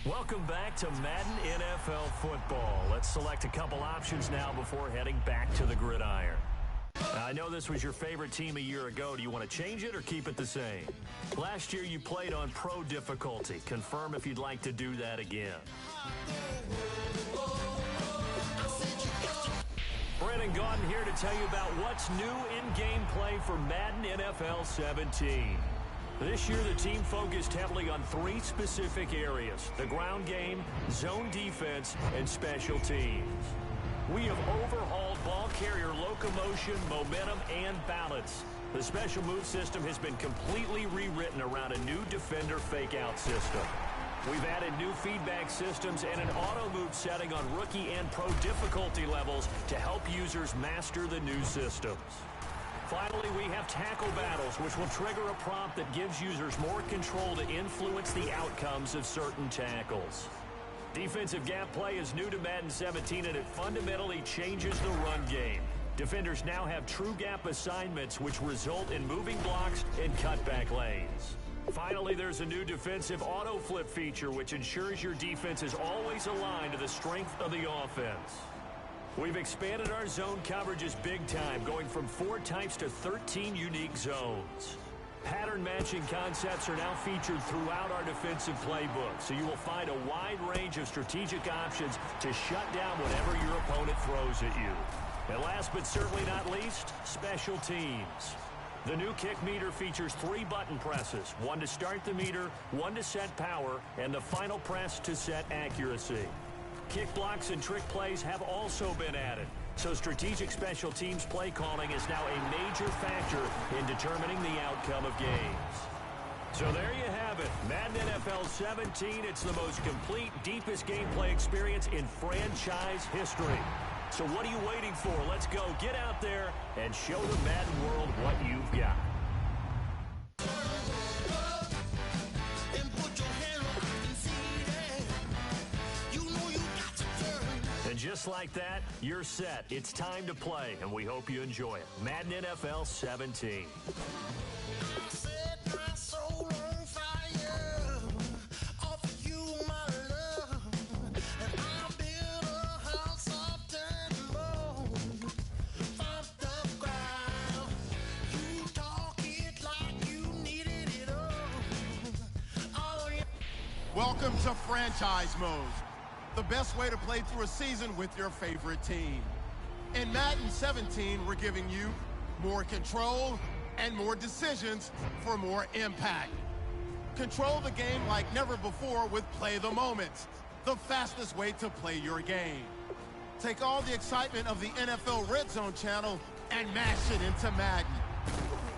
Welcome back to Madden NFL Football. Let's select a couple options now before heading back to the gridiron. I know this was your favorite team a year ago. Do you want to change it or keep it the same? Last year you played on pro difficulty. Confirm if you'd like to do that again. Brandon Gaudin here to tell you about what's new in gameplay for Madden NFL 17. This year, the team focused heavily on three specific areas: the ground game, zone defense, and special teams. We have overhauled ball carrier locomotion, momentum, and balance. The special move system has been completely rewritten around a new defender fake-out system. We've added new feedback systems and an auto-move setting on rookie and pro difficulty levels to help users master the new systems. Finally, we have tackle battles, which will trigger a prompt that gives users more control to influence the outcomes of certain tackles. Defensive gap play is new to Madden 17, and it fundamentally changes the run game. Defenders now have true gap assignments, which result in moving blocks and cutback lanes. Finally, there's a new defensive auto flip feature, which ensures your defense is always aligned to the strength of the offense. We've expanded our zone coverages big time, going from 4 types to 13 unique zones. Pattern matching concepts are now featured throughout our defensive playbook, so you will find a wide range of strategic options to shut down whatever your opponent throws at you. And last but certainly not least, special teams. The new kick meter features 3 button presses, 1 to start the meter, 1 to set power, and the final press to set accuracy. Kick blocks and trick plays have also been added, so strategic special teams play calling is now a major factor in determining the outcome of games. So there you have it, Madden NFL 17. It's the most complete, deepest gameplay experience in franchise history. So what are you waiting for? Let's go. Get out there and show the Madden world what you've got. And just like that, you're set. It's time to play, and we hope you enjoy it. Madden NFL 17. Welcome to Franchise Mode, the best way to play through a season with your favorite team. In Madden 17, we're giving you more control and more decisions for more impact. Control the game like never before with Play the Moments, the fastest way to play your game. Take all the excitement of the NFL Red Zone channel and mash it into Madden.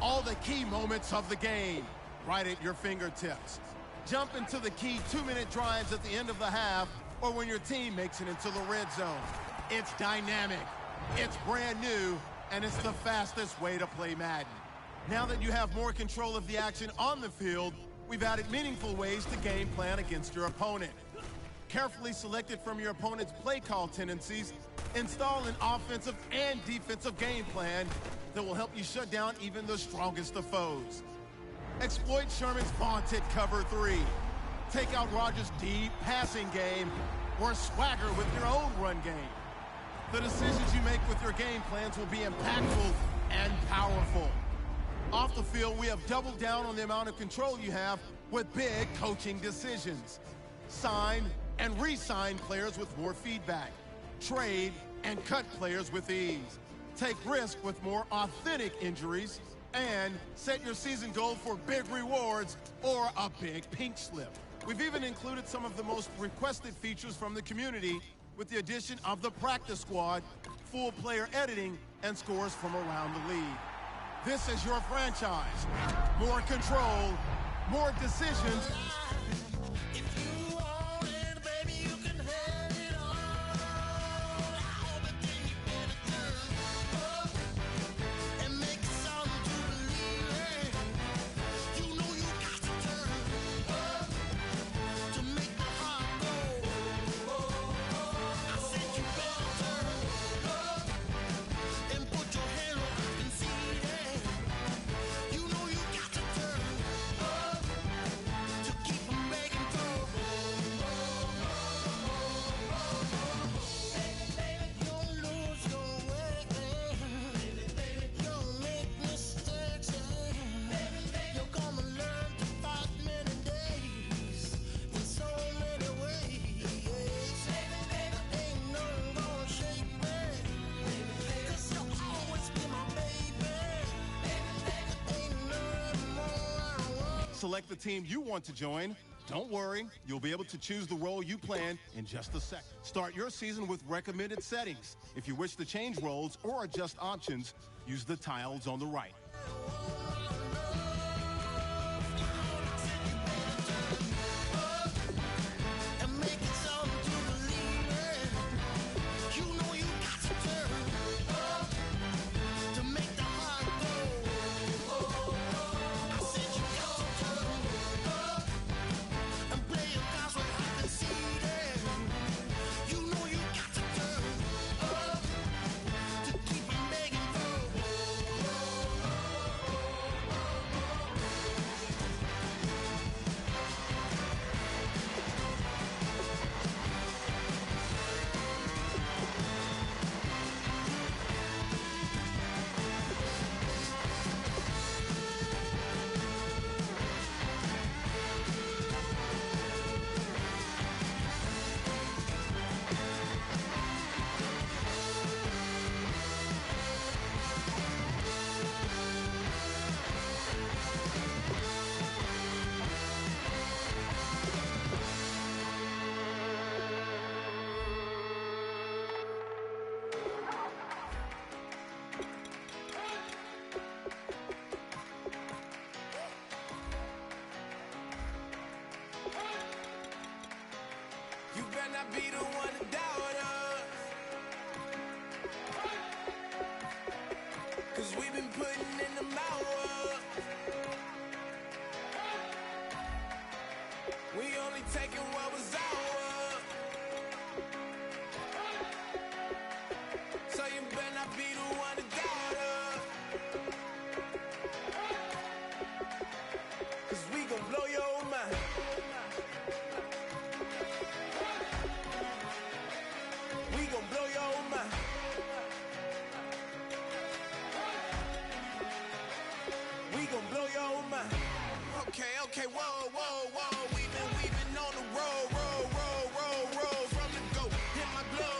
All the key moments of the game, right at your fingertips. Jump into the key 2-minute drives at the end of the half or when your team makes it into the red zone. It's dynamic, it's brand new, and it's the fastest way to play Madden. Now that you have more control of the action on the field, we've added meaningful ways to game plan against your opponent. Carefully selected from your opponent's play call tendencies, install an offensive and defensive game plan that will help you shut down even the strongest of foes. Exploit Sherman's vaunted cover 3. Take out Rodgers' deep passing game or swagger with your own run game. The decisions you make with your game plans will be impactful and powerful. Off the field, we have doubled down on the amount of control you have with big coaching decisions. Sign and re-sign players with more feedback. Trade and cut players with ease. Take risk with more authentic injuries. And set your season goal for big rewards or a big pink slip. We've even included some of the most requested features from the community with the addition of the practice squad, full player editing, and scores from around the league. This is your franchise. More control, more decisions. Select the team you want to join. Don't worry, you'll be able to choose the role you plan in just a second. Start your season with recommended settings. If you wish to change roles or adjust options, use the tiles on the right. You better not be the one to doubt us, 'cause we've been putting in the hours. We only taking what was ours. So you better not be the one to doubt us, 'cause we gon' blow your mind. Blow your mind. We gon' blow your mind. Okay, whoa. We've been on the road from the go. Hit my blow.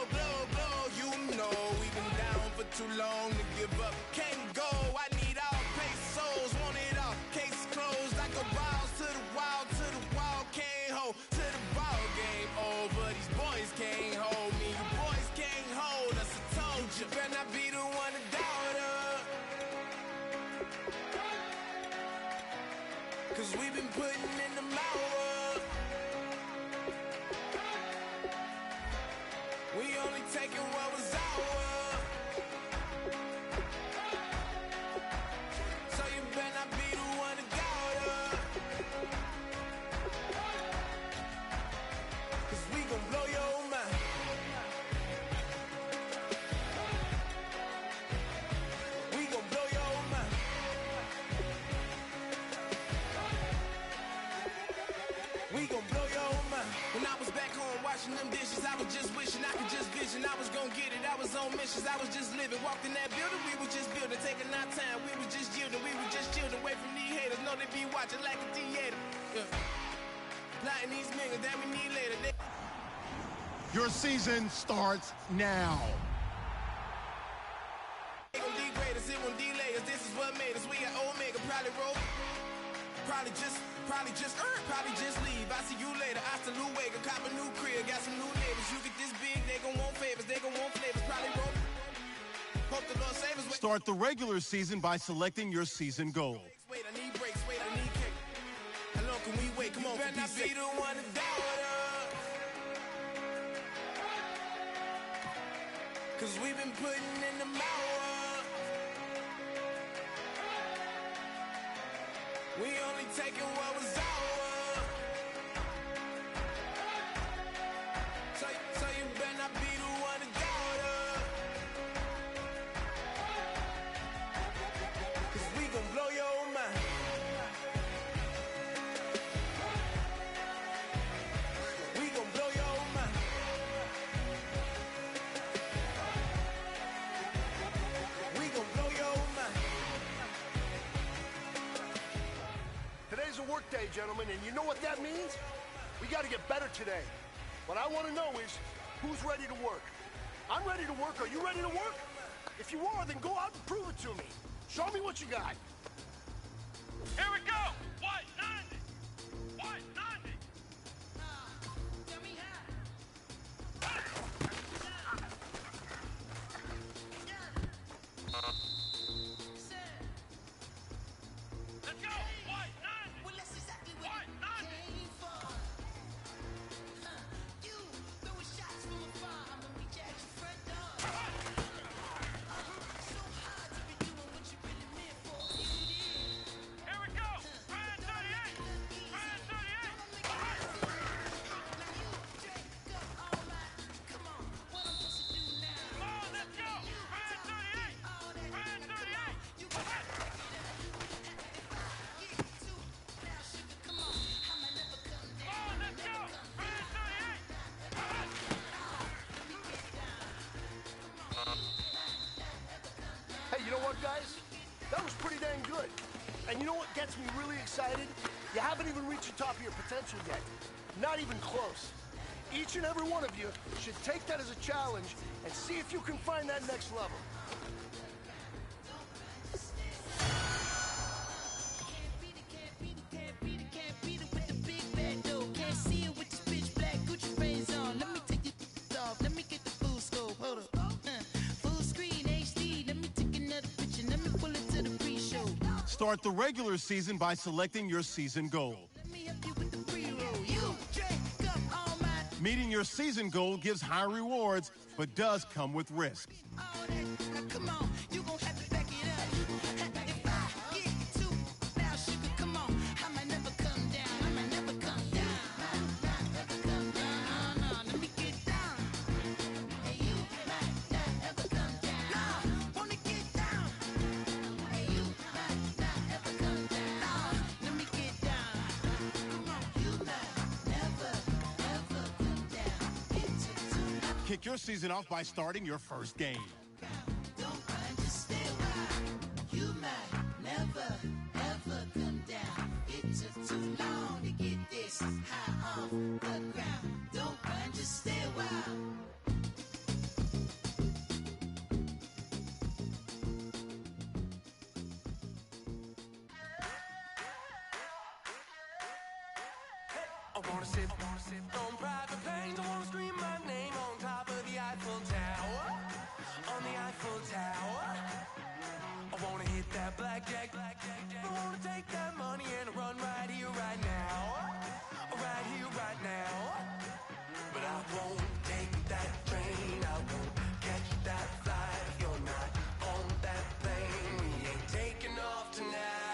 You know we've been down for too long to give up. Can't go. I need all pesos, want it all. Case closed like a wild to the wild. Can't hold to the ball game over. These boys can't hold me. You boys can't hold us. I told you. Better not be the one to doubt us, 'cause we've been putting in the hours. We only taking what was ours. So you better not be the one to doubt us, 'cause we gon' blow your mind. We gon' blow your mind. We gon' blow your mind. When I was back home washing them dishes, I was just wishing I could just vision. I was gon' get it, I was on missions, I was just living. Walked in that building, we was just building, taking our time. We was just yielding, we was just chilling away from these haters. Know they be watching like a theater. Yeah. Plotting these niggas that we need later. Your season starts now. They gon' degrade us, it won't delay us. This is what made us. We got Omega, probably roll. Probably just leave. I see you later. Hasta luego, cop a new crib, got some new neighbors. You get this big, they gon' want favors, they gon' want flavors. Probably roll. Hope the Lord save us. Start the regular season by selecting your season goal. Wait, I need breaks, wait, I need cake. How long can we wait? Come on, better not be the one to doubt us, 'cause we've been putting in the hours. We only taking what was ours. So you better not be the one to doubt us, 'cause we gon' blow your mind. We gon' blow your mind. We gon' blow your mind. Today's a work day, gentlemen, and you know what that means? We got to get better today. What I want to know is, who's ready to work? I'm ready to work. Are you ready to work? If you are, then go out and prove it to me. Show me what you got. Here we go! 190! guys, that was pretty dang good. And you know what gets me really excited? You haven't even reached the top of your potential yet. Not even close. Each and every one of you should take that as a challenge and see if you can find that next level. Start the regular season by selecting your season goal. Meeting your season goal gives high rewards, but does come with risk. Kick your season off by starting your first game. I wanna sit on private planes. I wanna scream my name on top of the Eiffel Tower. On the Eiffel Tower. I wanna hit that blackjack. I wanna take that money and run right here, right now. Right here, right now. But I won't take that train. I won't catch that flight. If you're not on that plane, we ain't taking off tonight.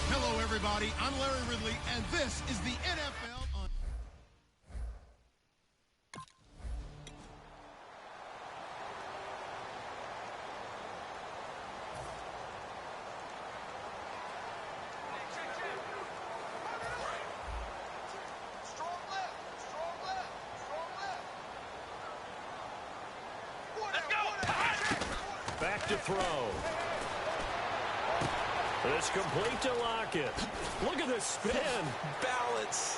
Hello, everybody. I'm Larry Ridley, and this is the NFL on... Strong left. Let's go. Back to throw. It's complete to Lockett. Look at this spin. Balance.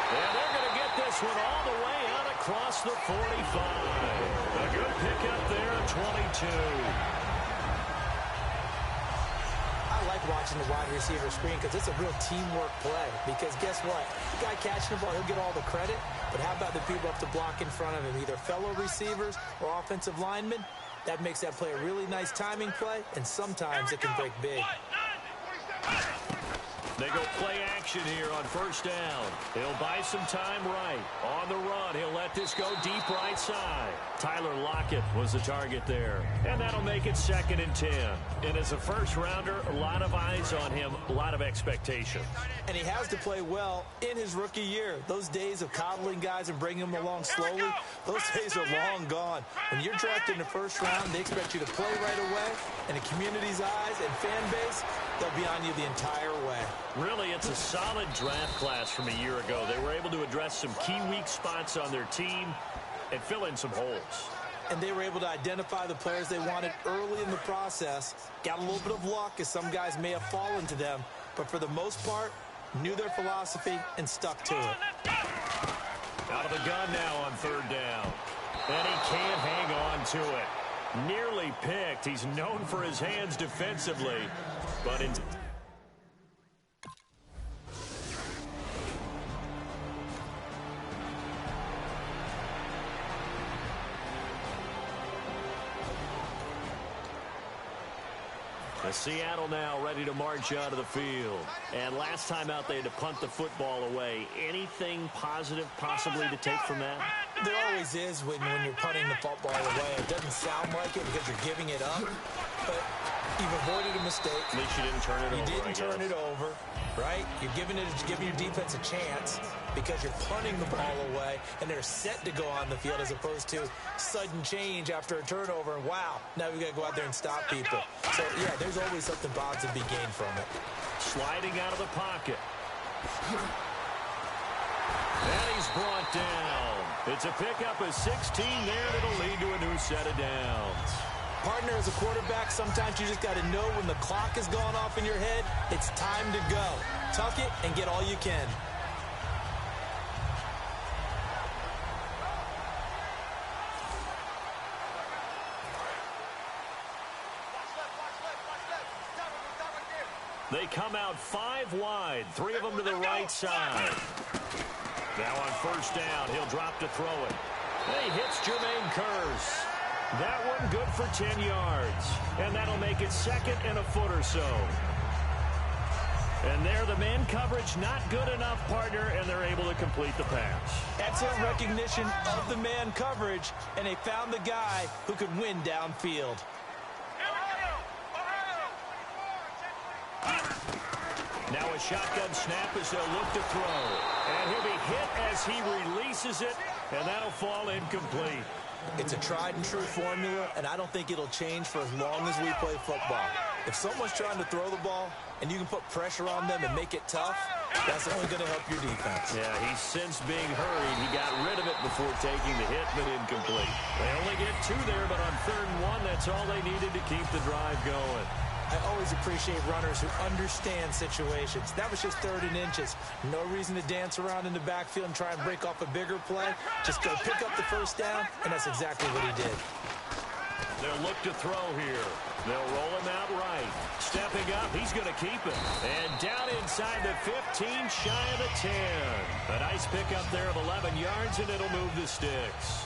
And they're going to get this one all the way out across the 45. A good pickup there at 22. I like watching the wide receiver screen because it's a real teamwork play. Because guess what? The guy catching the ball, he'll get all the credit. But how about the people up to block in front of him, either fellow receivers or offensive linemen? That makes that play a really nice timing play, and sometimes it can break big. They go play action here on first down. He'll buy some time right. On the run, he'll let this go deep right side. Tyler Lockett was the target there. And that'll make it 2nd and 10. And as a first-rounder, a lot of eyes on him, a lot of expectations. And he has to play well in his rookie year. Those days of coddling guys and bringing them along slowly, those days are long gone. When you're drafted in the first round, they expect you to play right away. And the community's eyes and fan base, they'll be on you the entire way. Really, it's a solid draft class from a year ago. They were able to address some key weak spots on their team and fill in some holes. And they were able to identify the players they wanted early in the process. Got a little bit of luck, as some guys may have fallen to them. But for the most part, knew their philosophy and stuck to it. Out of the gun now on 3rd down. And he can't hang on to it. Nearly picked. He's known for his hands defensively. But in... Seattle now ready to march out of the field. And last time out, they had to punt the football away. Anything positive possibly to take from that? There always is when you're punting the football away. It doesn't sound like it because you're giving it up, but you've avoided a mistake. At least you didn't turn it over. You didn't turn it over, right? You're giving your defense a chance because you're punting the ball away, and they're set to go on the field as opposed to sudden change after a turnover. And wow, now we've got to go out there and stop people. So, yeah, there's always something positive to be gained from it. Sliding out of the pocket. And he's brought down. It's a pickup of 16 there, and it'll lead to a new set of downs. Partner, as a quarterback, sometimes you just got to know when the clock has gone off in your head, it's time to go. Tuck it and get all you can. They come out 5 wide, 3 of them to the right side. Now on first down, he'll drop to throw it. And he hits Jermaine Kearse. That one good for 10 yards. And that'll make it second and a foot or so. And there, the man coverage not good enough, partner, and they're able to complete the pass. Excellent recognition of the man coverage, and they found the guy who could win downfield. Now a shotgun snap as they'll look to throw. And he'll be hit as he releases it, and that'll fall incomplete. It's a tried-and-true formula, and I don't think it'll change for as long as we play football. If someone's trying to throw the ball, and you can put pressure on them and make it tough, that's only going to help your defense. Yeah, he's since being hurried. He got rid of it before taking the hit, but incomplete. They only get 2 there, but on 3rd and 1, that's all they needed to keep the drive going. I always appreciate runners who understand situations. That was just 3rd and inches. No reason to dance around in the backfield and try and break off a bigger play. Just go pick up the first down, and that's exactly what he did. They'll look to throw here. They'll roll him out right. Stepping up, he's going to keep it. And down inside the 15, shy of the 10. A nice pickup there of 11 yards, and it'll move the sticks.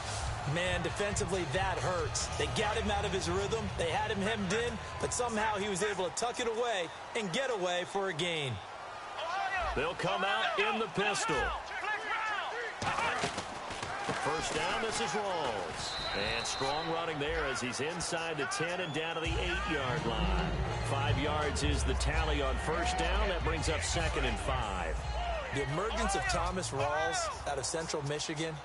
Man, defensively, that hurts. They got him out of his rhythm. They had him hemmed in, but somehow he was able to tuck it away and get away for a gain. They'll come out in the pistol. First down, this is Rawls. And strong running there as he's inside the 10 and down to the 8-yard line. 5 yards is the tally on first down. That brings up 2nd and 5. The emergence of Thomas Rawls out of Central Michigan,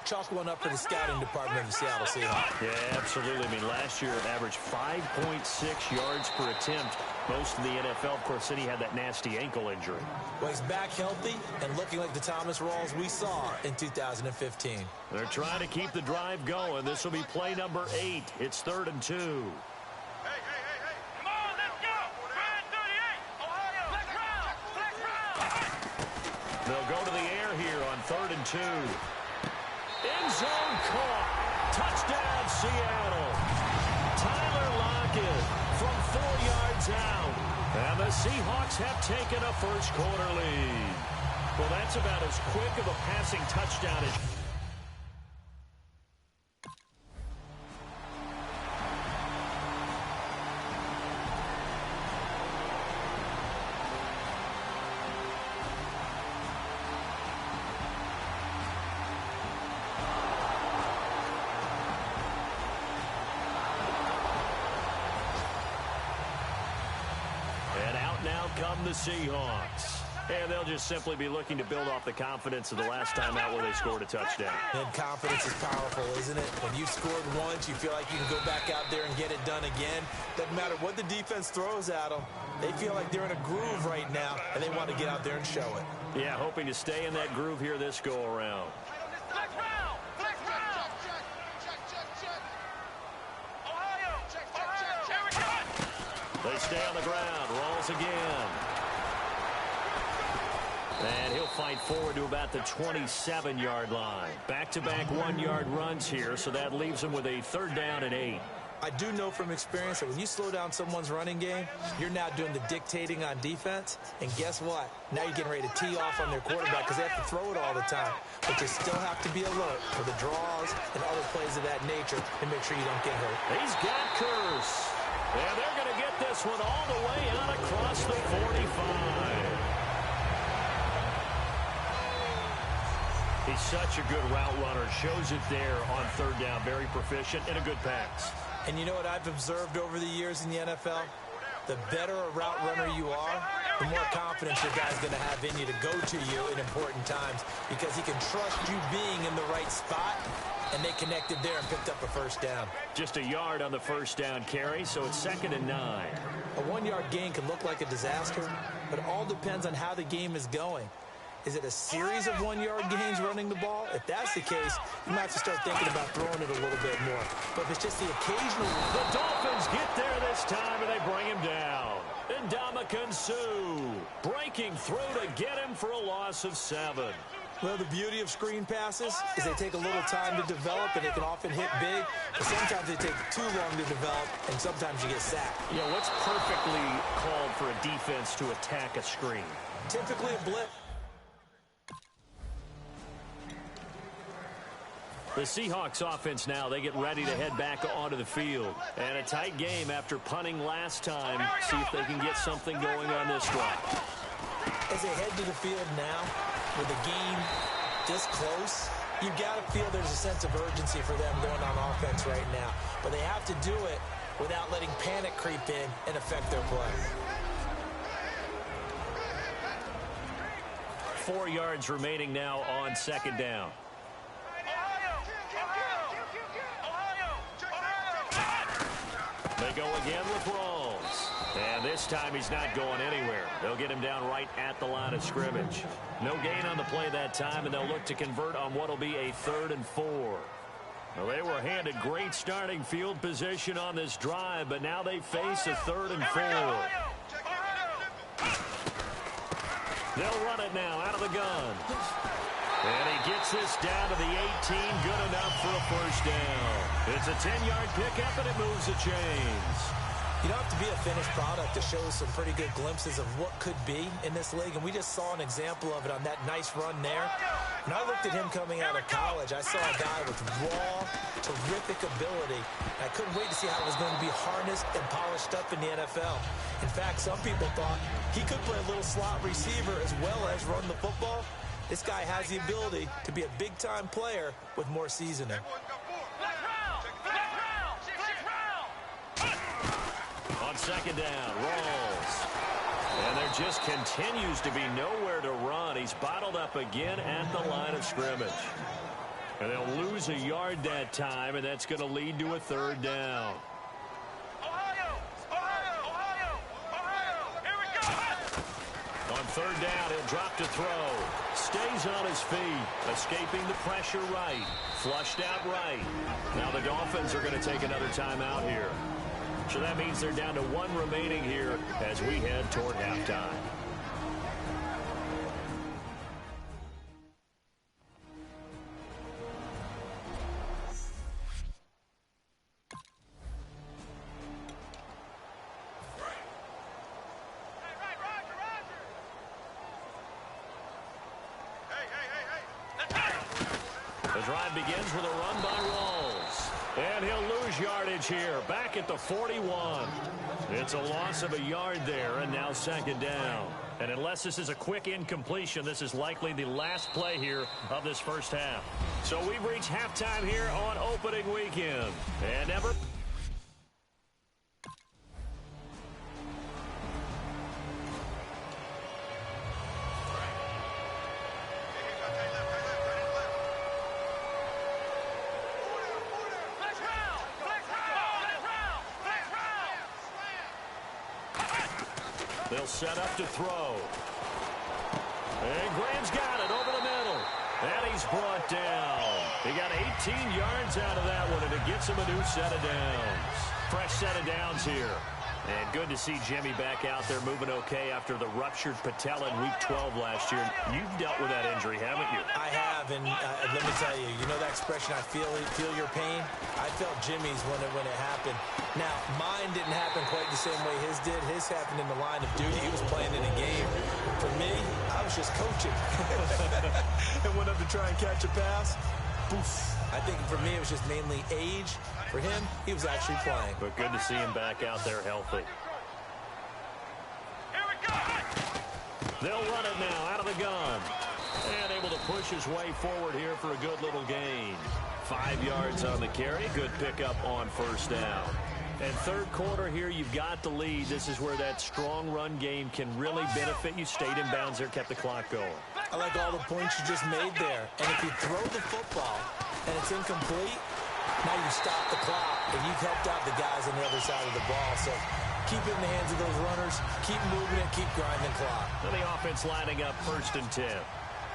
chalk one up for the scouting department of the Seattle Seahawks. Yeah, absolutely. I mean, last year averaged 5.6 yards per attempt. Most in the NFL, of course, then he had that nasty ankle injury. Well, he's back healthy and looking like the Thomas Rawls we saw in 2015. They're trying to keep the drive going. This will be play number 8. It's 3rd and 2. Hey, come on, let's go. Red 38, Ohio. Flex round. They'll go to the air here on 3rd and 2. End zone caught. Touchdown, Seattle. Tyler Lockett from 4 yards out. And the Seahawks have taken a first-quarter lead. Well, that's about as quick of a passing touchdown as... come the Seahawks. And they'll just simply be looking to build off the confidence of the last time out where they scored a touchdown. And confidence is powerful, isn't it? When you've scored once, you feel like you can go back out there and get it done again. Doesn't matter what the defense throws at them. They feel like they're in a groove right now, and they want to get out there and show it. Yeah, hoping to stay in that groove here this go-around. They stay on the ground. Rawls again. And he'll fight forward to about the 27-yard line. Back-to-back 1-yard runs here, so that leaves him with a 3rd down and 8. I do know from experience that when you slow down someone's running game, you're now doing the dictating on defense. And guess what? Now you're getting ready to tee off on their quarterback because they have to throw it all the time. But you still have to be alert for the draws and other plays of that nature to make sure you don't get hurt. He's got Kearse. And they're going to get this one all the way out across the 45. He's such a good route runner. Shows it there on 3rd down. Very proficient and a good pass. And you know what I've observed over the years in the NFL? The better a route runner you are, the more confidence your guy's going to have in you to go to you in important times because he can trust you being in the right spot, and they connected there and picked up a first down. Just a yard on the first down carry, so it's 2nd and 9. A 1-yard gain can look like a disaster, but it all depends on how the game is going. Is it a series of one-yard gains running the ball? If that's the case, you might have to start thinking about throwing it a little bit more. But if it's just the occasional... The Dolphins get there this time, and they bring him down. Ndamukong Suh breaking through to get him for a loss of 7. Well, the beauty of screen passes is they take a little time to develop, and they can often hit big, but sometimes they take too long to develop, and sometimes you get sacked. Yeah, what's perfectly called for a defense to attack a screen? Typically a blitz. The Seahawks offense now, they get ready to head back onto the field. And a tight game after punting last time. See if they can get something going on this drive. As they head to the field now, with the game this close, you've got to feel there's a sense of urgency for them going on offense right now. But they have to do it without letting panic creep in and affect their play. 4 yards remaining now on second down. They go again with Rawls. And this time he's not going anywhere. They'll get him down right at the line of scrimmage. No gain on the play that time, and they'll look to convert on what will be a 3rd and 4. Well, they were handed great starting field position on this drive, but now they face a 3rd and 4. They'll run it now out of the gun. And he gets this down to the 18, good enough for a first down. It's a 10-yard pickup, and it moves the chains. You don't have to be a finished product to show some pretty good glimpses of what could be in this league, and we just saw an example of it on that nice run there. When I looked at him coming out of college, I saw a guy with raw, terrific ability. I couldn't wait to see how it was going to be harnessed and polished up in the NFL. In fact, some people thought he could play a little slot receiver as well as run the football. This guy has the ability to be a big-time player with more seasoning. On second down, Rawls. And there just continues to be nowhere to run. He's bottled up again at the line of scrimmage. And they'll lose a yard that time, and that's going to lead to a 3rd down. On 3rd down, he'll drop to throw. Stays on his feet, escaping the pressure right. Flushed out right. Now the Dolphins are going to take another timeout here. So that means they're down to 1 remaining here as we head toward halftime. The drive begins with a run by Rawls. And he'll lose yardage here, back at the 41. It's a loss of a yard there, and now second down. And unless this is a quick incompletion, this is likely the last play here of this first half. So we've reached halftime here on opening weekend. And never... They'll set up to throw. And Graham's got it over the middle. And he's brought down. He got 18 yards out of that one, and it gets him a new set of downs. Fresh set of downs here. And good to see Jimmy back out there moving okay after the ruptured patella in Week 12 last year. You've dealt with that injury, haven't you? I have, and let me tell you, you know that expression, I feel your pain? I felt Jimmy's when it happened. Now, mine didn't happen quite the same way his did. His happened in the line of duty. He was playing in a game. For me, I was just coaching. And went up to try and catch a pass. Poof. I think for me, it was just mainly age. For him, he was actually playing. But good to see him back out there healthy. Here we go. They'll run it now out of the gun. And able to push his way forward here for a good little gain. 5 yards on the carry. Good pickup on first down. And third quarter here, you've got the lead. This is where that strong run game can really benefit you. Stayed in bounds there, kept the clock going. I like all the points you just made there. And if you throw the football and it's incomplete, now you stop the clock, and you've helped out the guys on the other side of the ball. So keep it in the hands of those runners. Keep moving it. Keep grinding clock. And the offense lining up 1st and 10.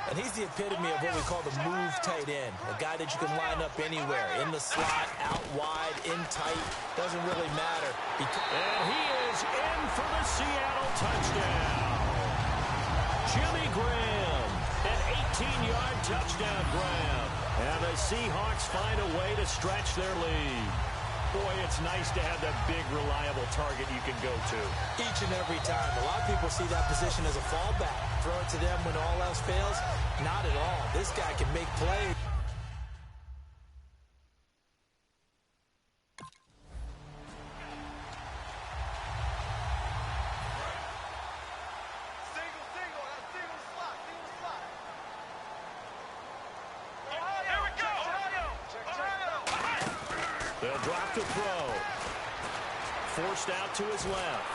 And he's the epitome of what we call the move tight end, a guy that you can line up anywhere, in the slot, out wide, in tight, doesn't really matter. And he is in for the Seattle touchdown. Jimmy Graham, an 18-yard touchdown grab. And the Seahawks find a way to stretch their lead. Boy, it's nice to have that big, reliable target you can go to. Each and every time. A lot of people see that position as a fallback. Throw it to them when all else fails. Not at all. This guy can make plays. They'll drop the throw. Forced out to his left.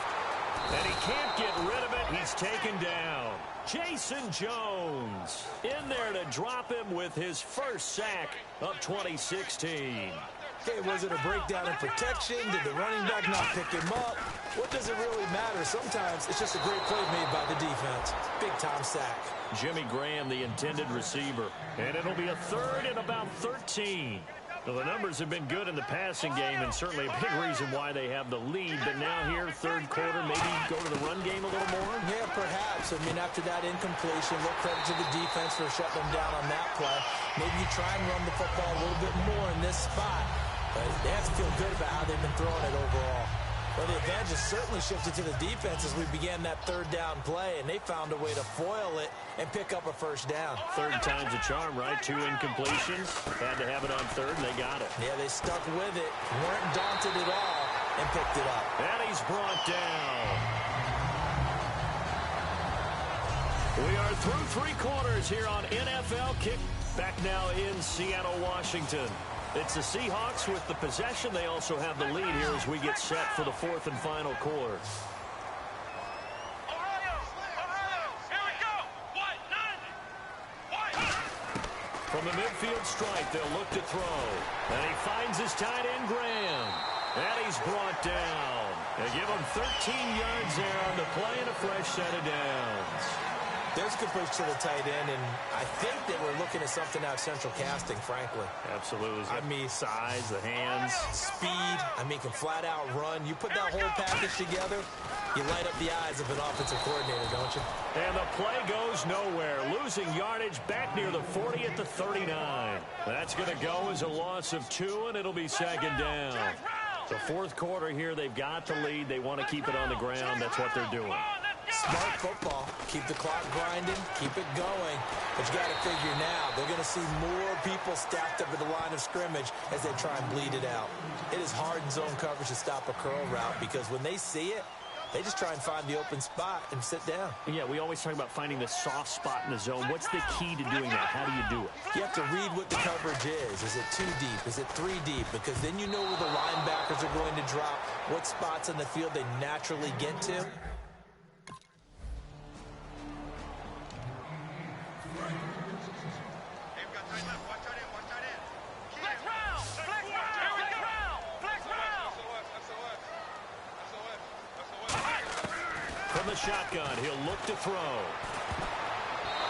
And he can't get rid of it. He's taken down. Jason Jones in there to drop him with his first sack of 2016. Okay, was it a breakdown in protection? Did the running back not pick him up? What does it really matter? Sometimes it's just a great play made by the defense. Big-time sack. Jimmy Graham, the intended receiver. And it'll be a third and about 13. Well, the numbers have been good in the passing game, and certainly a big reason why they have the lead. But now here, third quarter, maybe go to the run game a little more? Yeah, perhaps. I mean, after that incompletion, a little credit to the defense for shutting them down on that play. Maybe you try and run the football a little bit more in this spot. But they have to feel good about how they've been throwing it overall. Well, the advantage has certainly shifted to the defense as we began that third down play, and they found a way to foil it and pick up a first down. Third time's a charm, right? 2 incompletions. Had to have it on third, and they got it. Yeah, they stuck with it, weren't daunted at all, and picked it up. And he's brought down. We are through 3 quarters here on NFL Kick. Back now in Seattle, Washington. It's the Seahawks with the possession. They also have the lead here as we get set for the 4th and final quarter. From the midfield stripe, they'll look to throw. And he finds his tight end, Graham. And he's brought down. They give him 13 yards there on the play and a fresh set of downs. There's a good push to the tight end, and I think that we're looking at something out of central casting, frankly. Absolutely. I mean, size, the hands. Speed. I mean, can flat out run. You put that whole package together, you light up the eyes of an offensive coordinator, don't you? And the play goes nowhere. Losing yardage back near the 40 at the 39. That's going to go as a loss of 2, and it'll be second down. The 4th quarter here, they've got the lead. They want to keep it on the ground. That's what they're doing. Smart football. Keep the clock grinding. Keep it going. But you got to figure now, they're going to see more people stacked up at the line of scrimmage as they try and bleed it out. It is hard in zone coverage to stop a curl route because when they see it, they just try and find the open spot and sit down. Yeah, we always talk about finding the soft spot in the zone. What's the key to doing that? How do you do it? You have to read what the coverage is. Is it 2 deep? Is it 3 deep? Because then you know where the linebackers are going to drop, what spots in the field they naturally get to. From the shotgun, he'll look to throw.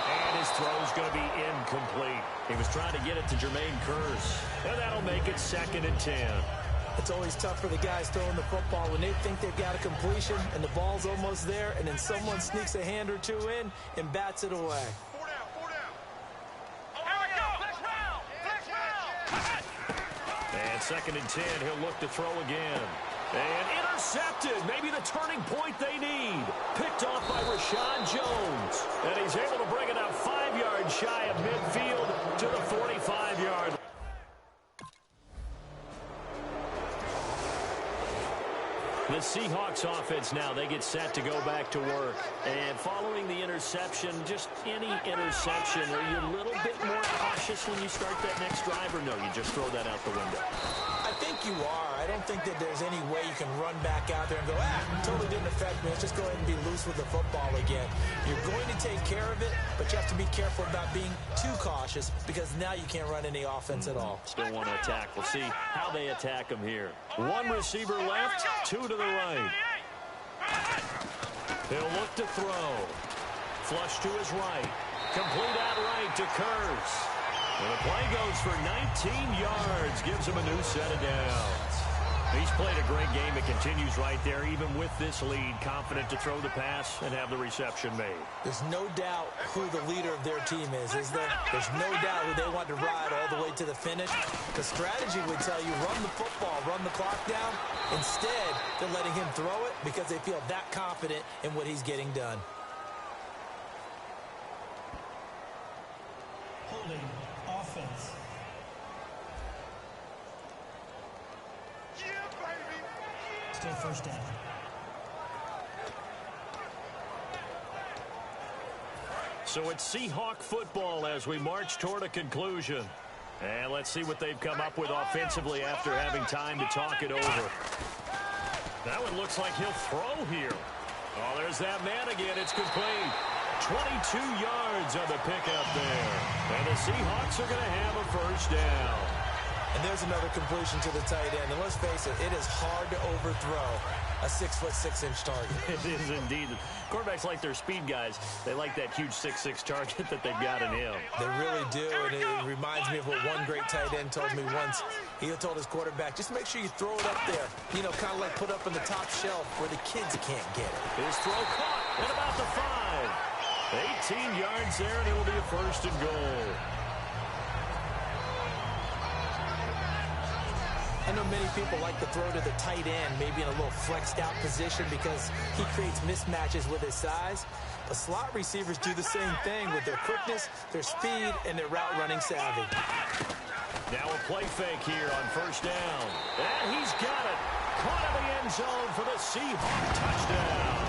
And his throw's going to be incomplete. He was trying to get it to Jermaine Kearse. And that'll make it 2nd and 10. It's always tough for the guys throwing the football when they think they've got a completion and the ball's almost there, and then someone sneaks a hand or 2 in and bats it away. And 2nd and 10, he'll look to throw again. And intercepted. Maybe the turning point they need. Picked off by Rashad Jones. And he's able to bring it out 5 yards shy of midfield to the 45-yard line. The Seahawks offense now, they get set to go back to work. And following the interception, just any interception, are you a little bit more cautious when you start that next drive, or no, you just throw that out the window? I think you are. I don't think that there's any way you can run back out there and go, totally didn't affect me. Let's just go ahead and be loose with the football again. You're going to take care of it, but you have to be careful about being too cautious because now you can't run any offense at all. Still want to attack. We'll see how they attack him here. 1 receiver left, 2 to the right. He'll look to throw. flush to his right. Complete out right to Kearse. And the play goes for 19 yards. Gives him a new set of downs. He's played a great game. It continues right there, even with this lead. Confident to throw the pass and have the reception made. There's no doubt who the leader of their team is there? There's no doubt who they want to ride all the way to the finish. The strategy would tell you run the football, run the clock down. Instead, they're letting him throw it because they feel that confident in what he's getting done. Holding offense. Still first down. So it's Seahawk football as we march toward a conclusion. And let's see what they've come up with offensively after having time to talk it over. That one looks like he'll throw here. Oh, there's that man again. It's complete. 22 yards on the pickup there. And the Seahawks are going to have a first down. And there's another completion to the tight end. And let's face it, it is hard to overthrow a 6'6" target. It is indeed. Quarterbacks like their speed guys. They like that huge 6'6" target that they've got in him. They really do, and it reminds me of what one great tight end told me once. He told his quarterback, just make sure you throw it up there. You know, kind of like put up in the top shelf where the kids can't get it. His throw caught at about the 5. 18 yards there, and it'll be a first and goal. I know many people like to throw to the tight end, maybe in a little flexed out position because he creates mismatches with his size. But slot receivers do the same thing with their quickness, their speed, and their route running savvy. Now a play fake here on first down. And he's got it. Caught in the end zone for the Seahawks touchdown.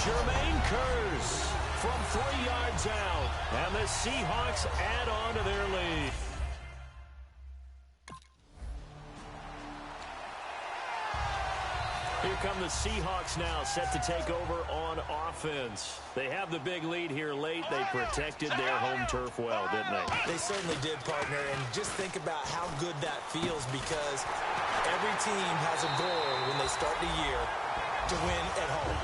Jermaine Kearse from 3 yards out. And the Seahawks add on to their lead. Here come the Seahawks now, set to take over on offense. They have the big lead here late. They protected their home turf well, didn't they? They certainly did, partner. And just think about how good that feels because every team has a goal when they start the year to win at home,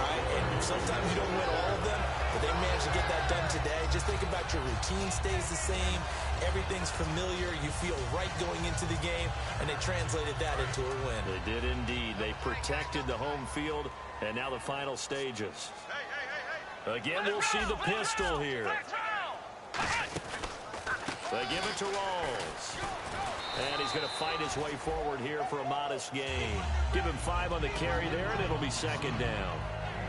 right? And sometimes you don't win all of them, but they managed to get that done today. Just think about your routine stays the same. Everything's familiar. You feel right going into the game, and they translated that into a win. They did indeed. They protected the home field, and now the final stages. Again, we'll see the pistol here. They give it to Rawls. And he's going to fight his way forward here for a modest gain. Give him 5 on the carry there, and it'll be second down.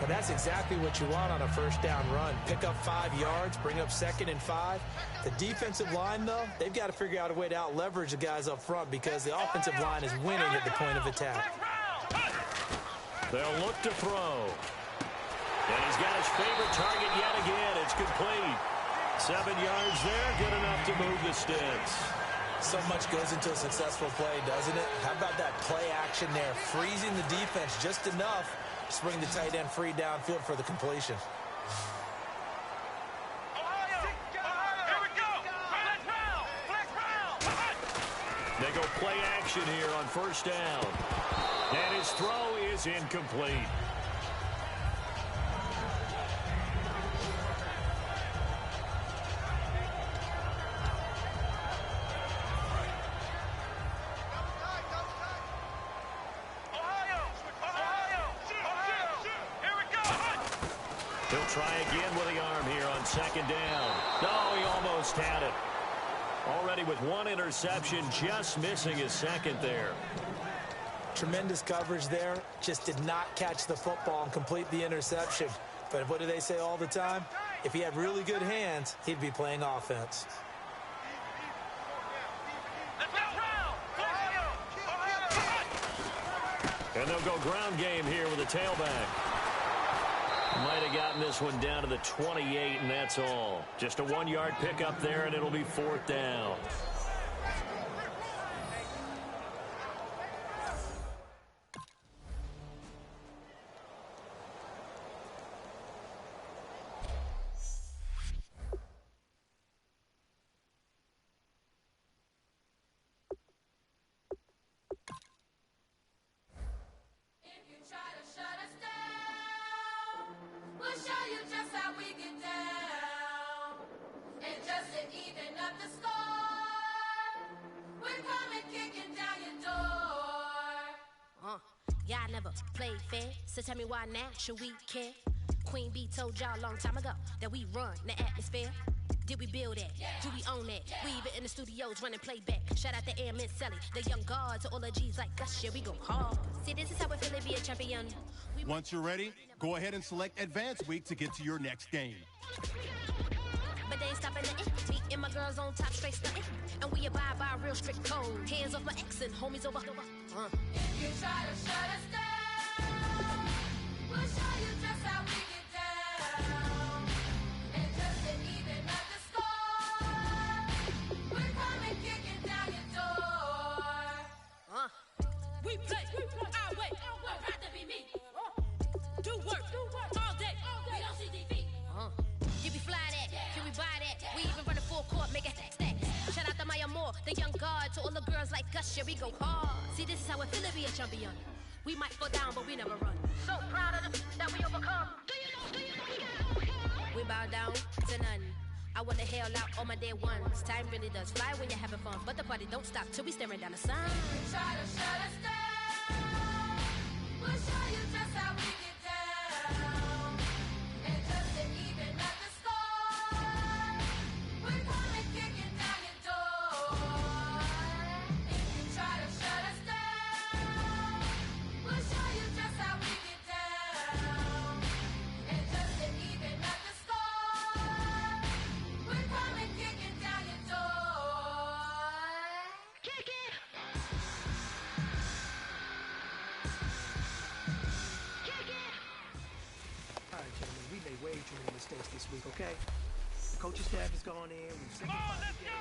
Well, that's exactly what you want on a first down run. Pick up 5 yards, bring up 2nd and 5. The defensive line, though, they've got to figure out a way to out-leverage the guys up front because the offensive line is winning at the point of attack. They'll look to throw. And he's got his favorite target yet again. It's complete. 7 yards there, good enough to move the sticks. So much goes into a successful play, doesn't it? How about that play action there? Freezing the defense just enough to bring the tight end free downfield for the completion. They go play action here on first down. And his throw is incomplete. He'll try again with the arm here on second down. No, he almost had it. Already with 1 interception, just missing his second there. Tremendous coverage there. Just did not catch the football and complete the interception. But what do they say all the time? If he had really good hands, he'd be playing offense. And they'll go ground game here with a tailback. Might have gotten this one down to the 28, and that's all. Just a 1-yard pickup there, and it'll be 4th down. We'll show you just how never played fair. So tell me why now should we care? Queen Bee told y'all a long time ago that we run the atmosphere. Did we build it? Do we own it? We even in the studios running playback. Shout out to Airman Sally, the young guard to all the G's like us. Yeah, we go hard. See, this is how we feel to be a champion. Once you're ready, go ahead and select Advanced Week to get to your next game. But they ain't stopping nothing. Me and my girls on top straight stunting. And we abide by a real strict code. Hands off my ex and homies over. If you try to shut us down, we'll show you just how we get down. And just to even up the score, we're coming kicking down your door. We play our way. I'd rather be me. Do work all day. We don't see defeat. Can we fly that? Can we buy that? We even run a full court, make it stack. Shout out to Maya Moore, the young guard, to all the girls like us. Yeah, we go hard. See, this is how it feel to be a champion. We might fall down, but we never run. So proud of them that we overcome. Do you know we bow down to none. I wanna hail out all my day ones. Time really does fly when you're having fun, but the party don't stop till we staring down the sun. Try to shut us down, we'll show you just how we get down. And just to even up the score, we're coming kicking down your door. If you try to shut us down, we'll show you just how we get down. And just to even up the score, we're coming kicking down your door. Kick it! All right, gentlemen, we made way too many mistakes this week, okay? The coaching staff has gone in. We've simplified the game.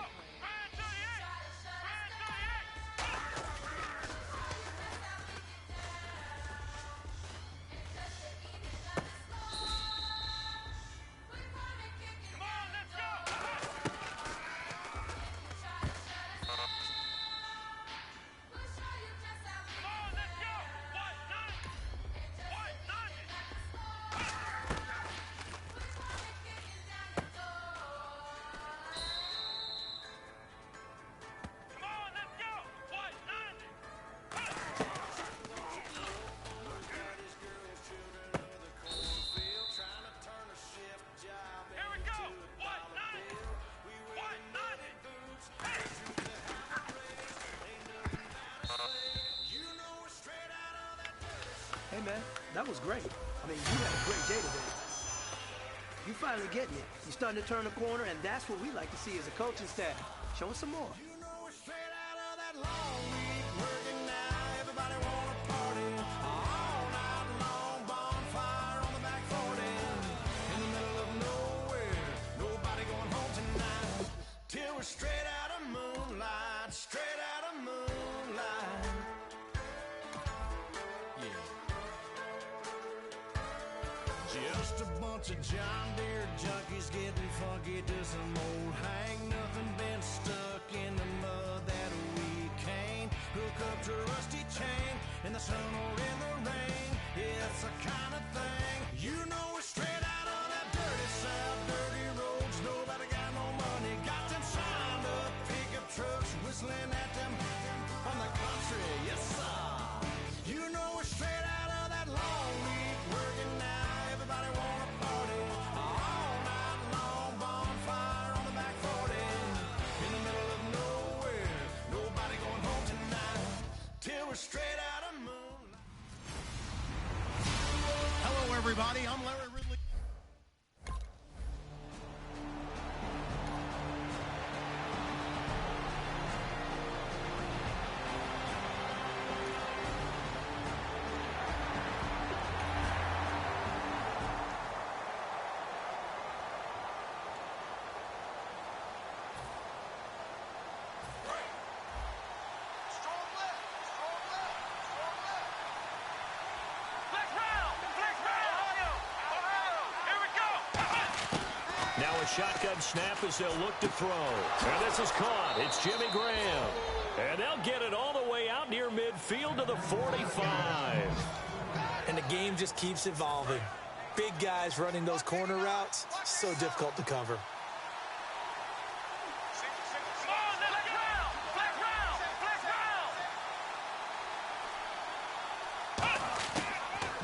Hey, man, that was great. I mean, you had a great day today. You finally getting it. You're starting to turn the corner, and that's what we like to see as a coaching staff. Show us some more. You know it's straight out of that long week working now. Everybody wanna party all night long. Bonfire on the back 40 in the middle of nowhere. Nobody going home tonight till we're straight out of moonlight. Straight out of moonlight. Yeah. Just a bunch of John Deere junkies getting funky to some old hang nothing, been stuck in the mud that we can't hook up to a rusty chain in the sun or in the rain. It's the kind of thing, you know, we're straight out of that dirty south, dirty roads. Nobody got no money, got them signed up pickup trucks whistling at them from the country. Yes sir, you know we're straight out of that long week working now. Everybody wanna party all night long. Bonfire on the back 40 in the middle of nowhere. Nobody going home tonight till we're straight out of moonlight. Hello, everybody. I'm Larry Ridley. Now a shotgun snap as they'll look to throw. And this is caught. It's Jimmy Graham. And they'll get it all the way out near midfield to the 45. And the game just keeps evolving. Big guys running those corner routes, so difficult to cover.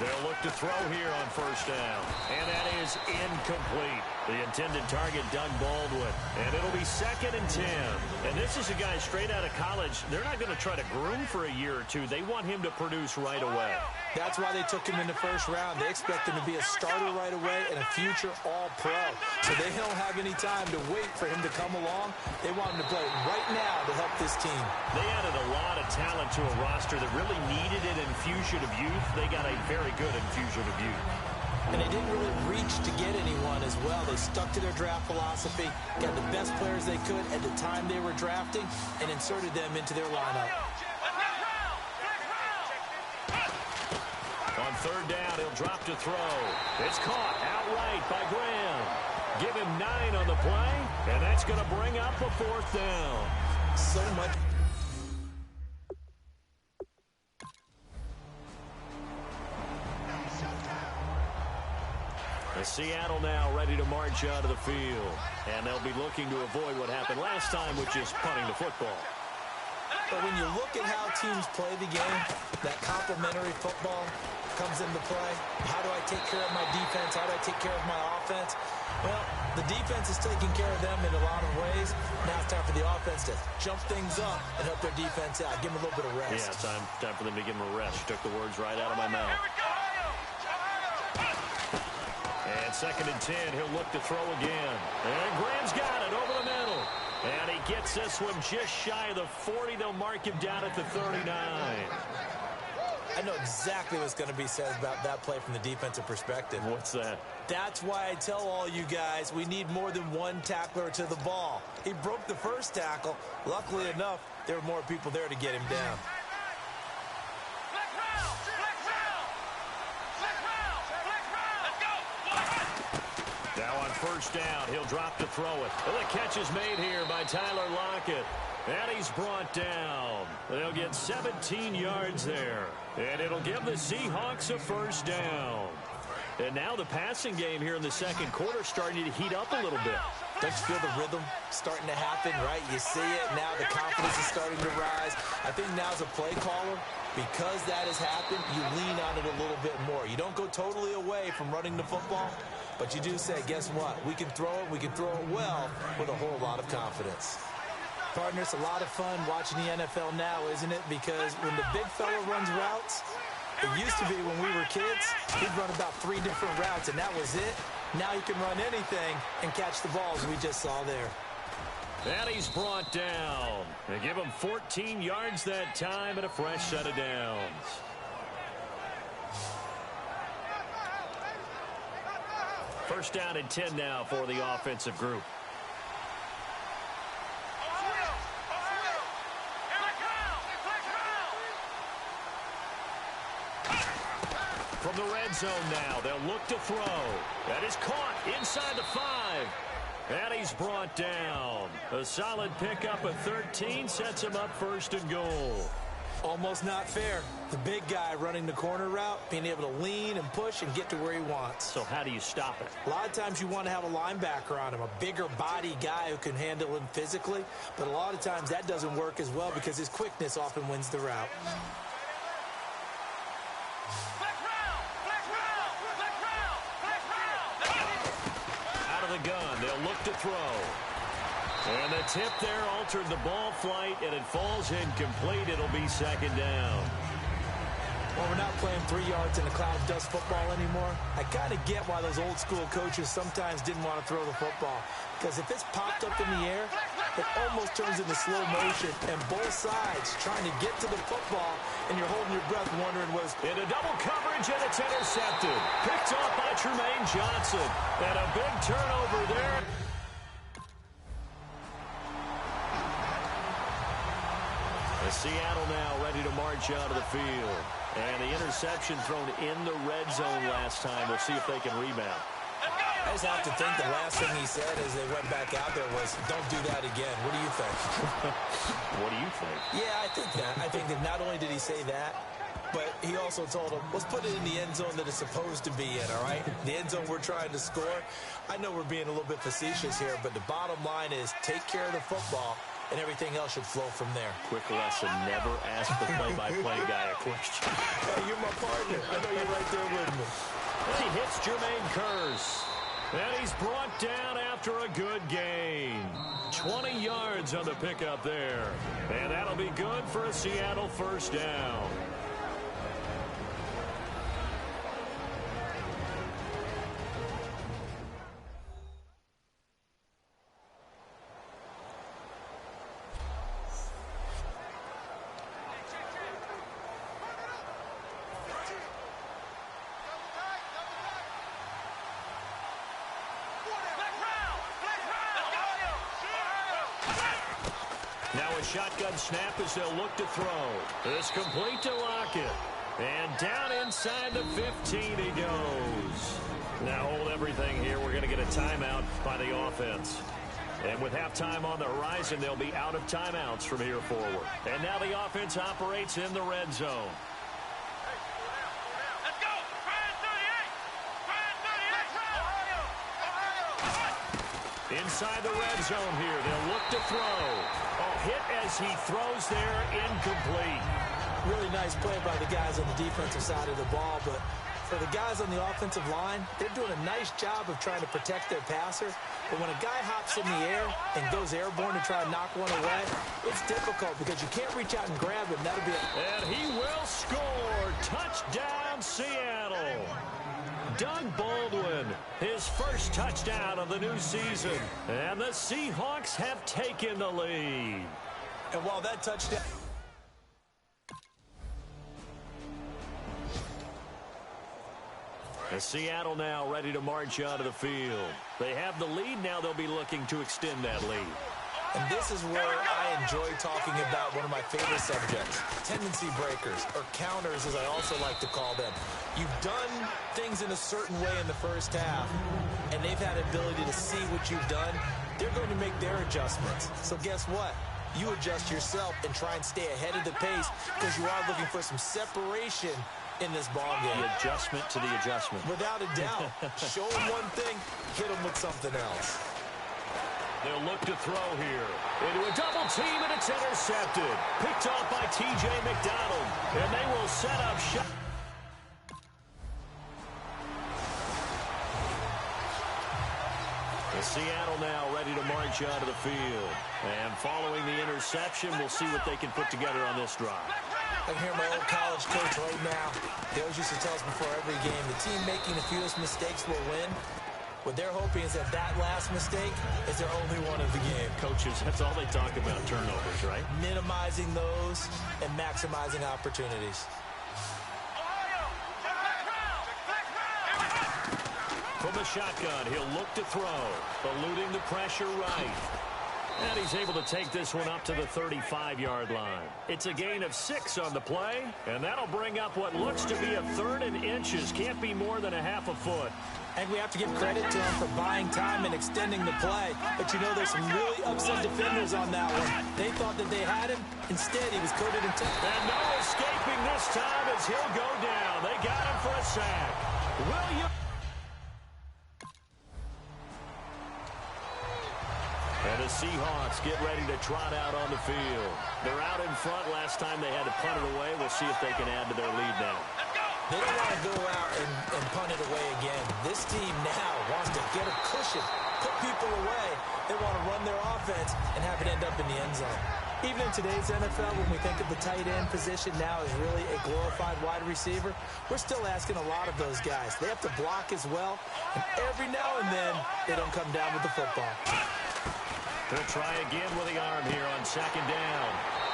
They'll look to throw here on first down. And that is incomplete. The intended target, Doug Baldwin. And it'll be 2nd and 10. And this is a guy straight out of college. They're not going to try to groom for a year or two. They want him to produce right away. That's why they took him in the first round. They expect him to be a starter right away and a future All-Pro. So they don't have any time to wait for him to come along. They want him to play right now to help this team. They added a lot of talent to a roster that really needed an infusion of youth. They got a very good infusion of youth. And they didn't really reach to get anyone as well. They stuck to their draft philosophy, got the best players they could at the time they were drafting, and inserted them into their lineup. On 3rd down, he'll drop to throw. It's caught outright by Graham. Give him 9 on the play, and that's going to bring up a 4th down. So much. Seattle now ready to march out of the field. And they'll be looking to avoid what happened last time, which is punting the football. But when you look at how teams play the game, that complementary football comes into play. How do I take care of my defense? How do I take care of my offense? Well, the defense is taking care of them in a lot of ways. Now it's time for the offense to jump things up and help their defense out. Give them a little bit of rest. Yeah, time for them to give them a rest. You took the words right out of my mouth. And 2nd and 10, he'll look to throw again. And Graham's got it over the middle. And he gets this one just shy of the 40. They'll mark him down at the 39. I know exactly what's going to be said about that play from the defensive perspective. What's that? That's why I tell all you guys we need more than one tackler to the ball. He broke the first tackle. Luckily enough, there were more people there to get him down. Now on first down, he'll drop to throw it. Well, the catch is made here by Tyler Lockett. And he's brought down. They'll get 17 yards there. And it'll give the Seahawks a 1st down. And now the passing game here in the 2nd quarter starting to heat up a little bit. Don't you feel the rhythm starting to happen, right? You see it. Now the confidence is starting to rise. I think now as a play caller, because that has happened, you lean on it a little bit more. You don't go totally away from running the football, but you do say, guess what? We can throw it. We can throw it well with a whole lot of confidence. Partner, it's a lot of fun watching the NFL now, isn't it? Because when the big fella runs routes, it used to be when we were kids, he'd run about 3 different routes, and that was it. Now you can run anything and catch the balls we just saw there. And he's brought down. They give him 14 yards that time and a fresh set of downs. First down and 10 now for the offensive group. From the red zone now, they'll look to throw. That is caught inside the 5. And he's brought down. A solid pickup of 13 sets him up 1st and goal. Almost not fair. The big guy running the corner route, being able to lean and push and get to where he wants. So how do you stop it? A lot of times you want to have a linebacker on him, a bigger body guy who can handle him physically. But a lot of times that doesn't work as well because his quickness often wins the route. Gun. They'll look to throw. And the tip there altered the ball flight, and it falls incomplete. It'll be 2nd down. Well, we're not playing 3 yards in a cloud of dust football anymore. I kind of get why those old school coaches sometimes didn't want to throw the football. Because if it's popped up in the air, it almost turns into slow motion, and both sides trying to get to the football, and you're holding your breath wondering was into double coverage, and it's intercepted. Picked off by Tremaine Johnson. And a big turnover there. Seattle now ready to march out of the field. And the interception thrown in the red zone last time. We'll see if they can rebound. I just have to think the last thing he said as they went back out there was, don't do that again. What do you think? What do you think? Yeah, I think that. I think that not only did he say that, but he also told him, let's put it in the end zone that it's supposed to be in, all right? The end zone we're trying to score. I know we're being a little bit facetious here, but the bottom line is take care of the football and everything else should flow from there. Quick lesson, never ask the play-by-play guy a question. Hey, you're my partner. I know you're right there with me. He hits Jermaine Kearse. And he's brought down after a good gain. 20 yards on the pickup there. And that'll be good for a Seattle first down. Now a shotgun snap as they'll look to throw. It's complete to Lockett. And down inside the 15 he goes. Now hold everything here. We're going to get a timeout by the offense. And with halftime on the horizon, they'll be out of timeouts from here forward. And now the offense operates in the red zone. Inside the red zone here, they'll look to throw. A hit as he throws there, incomplete. Really nice play by the guys on the defensive side of the ball, but for the guys on the offensive line, they're doing a nice job of trying to protect their passer. But when a guy hops in the air and goes airborne to try and knock one away, it's difficult because you can't reach out and grab him. That'll be And he will score. Touchdown, Seattle. Doug Baldwin, his first touchdown of the new season. And the Seahawks have taken the lead. And while that touchdown... And Seattle now ready to march onto the field. They have the lead. Now they'll be looking to extend that lead. And this is where I enjoy talking about one of my favorite subjects, tendency breakers, or counters as I also like to call them. You've done things in a certain way in the first half, and they've had ability to see what you've done. They're going to make their adjustments. So guess what? You adjust yourself and try and stay ahead of the pace because you are looking for some separation in this ball game. The adjustment to the adjustment. Without a doubt. Show them one thing, hit them with something else. They'll look to throw here. Into a double team, and it's intercepted. Picked off by T.J. McDonald. And they will set up shot. Seattle now ready to march onto the field. And following the interception, we'll see what they can put together on this drive. I can hear my old college coach right now. They always used to tell us before every game, the team making the fewest mistakes will win. What they're hoping is that last mistake is their only one of the game. Coaches, that's all they talk about, turnovers, right? Minimizing those and maximizing opportunities. From the shotgun, he'll look to throw, eluding the pressure right. And he's able to take this one up to the 35-yard line. It's a gain of 6 on the play, and that'll bring up what looks to be a 3rd and inches. Can't be more than a half a foot. And we have to give credit to him for buying time and extending the play. But you know, there's some really upset defenders on that one. They thought that they had him. Instead, he was coated in time. And no escaping this time as he'll go down. They got him for a sack. Williams. And the Seahawks get ready to trot out on the field. They're out in front. Last time they had to punt it away. We'll see if they can add to their lead now. They don't want to go out and punt it away again. This team now wants to get a cushion, put people away. They want to run their offense and have it end up in the end zone. Even in today's NFL, when we think of the tight end position now as really a glorified wide receiver, we're still asking a lot of those guys. They have to block as well, and every now and then they don't come down with the football. He'll try again with the arm here on 2nd down.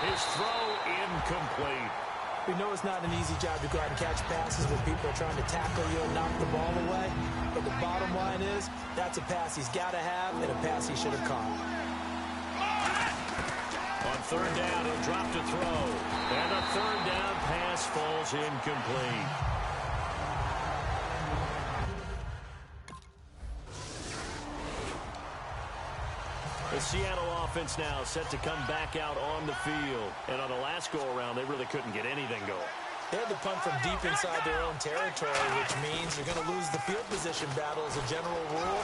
His throw incomplete. We know it's not an easy job to go out and catch passes when people are trying to tackle you and knock the ball away. But the bottom line is, that's a pass he's got to have and a pass he should have caught. On 3rd down, he'll drop to throw. And the 3rd down pass falls incomplete. The Seattle offense now set to come back out on the field. And on the last go-around, they really couldn't get anything going. They had to punt from deep inside their own territory, which means you're going to lose the field position battle as a general rule.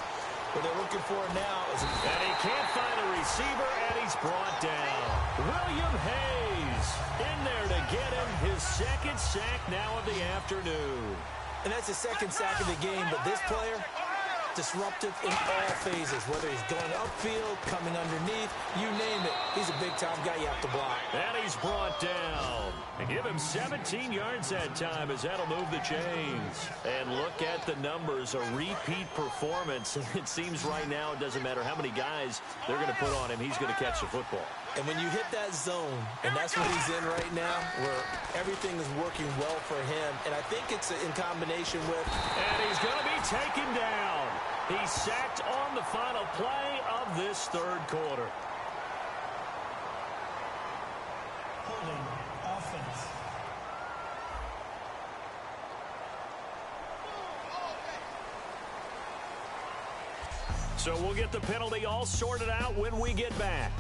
What they're looking for now is... And he can't find a receiver, and he's brought down. William Hayes in there to get him his second sack now of the afternoon. And that's the second sack of the game, but this player, disruptive in all phases, whether he's going upfield, coming underneath, you name it. He's a big-time guy you have to block. And he's brought down. And give him 17 yards that time as that'll move the chains. And look at the numbers, a repeat performance. It seems right now it doesn't matter how many guys they're going to put on him, he's going to catch the football. And when you hit that zone, and that's what he's in right now, where everything is working well for him, and I think it's in combination with... And he's going to be taken down. He's sacked on the final play of this third quarter. Holding offense. So we'll get the penalty all sorted out when we get back.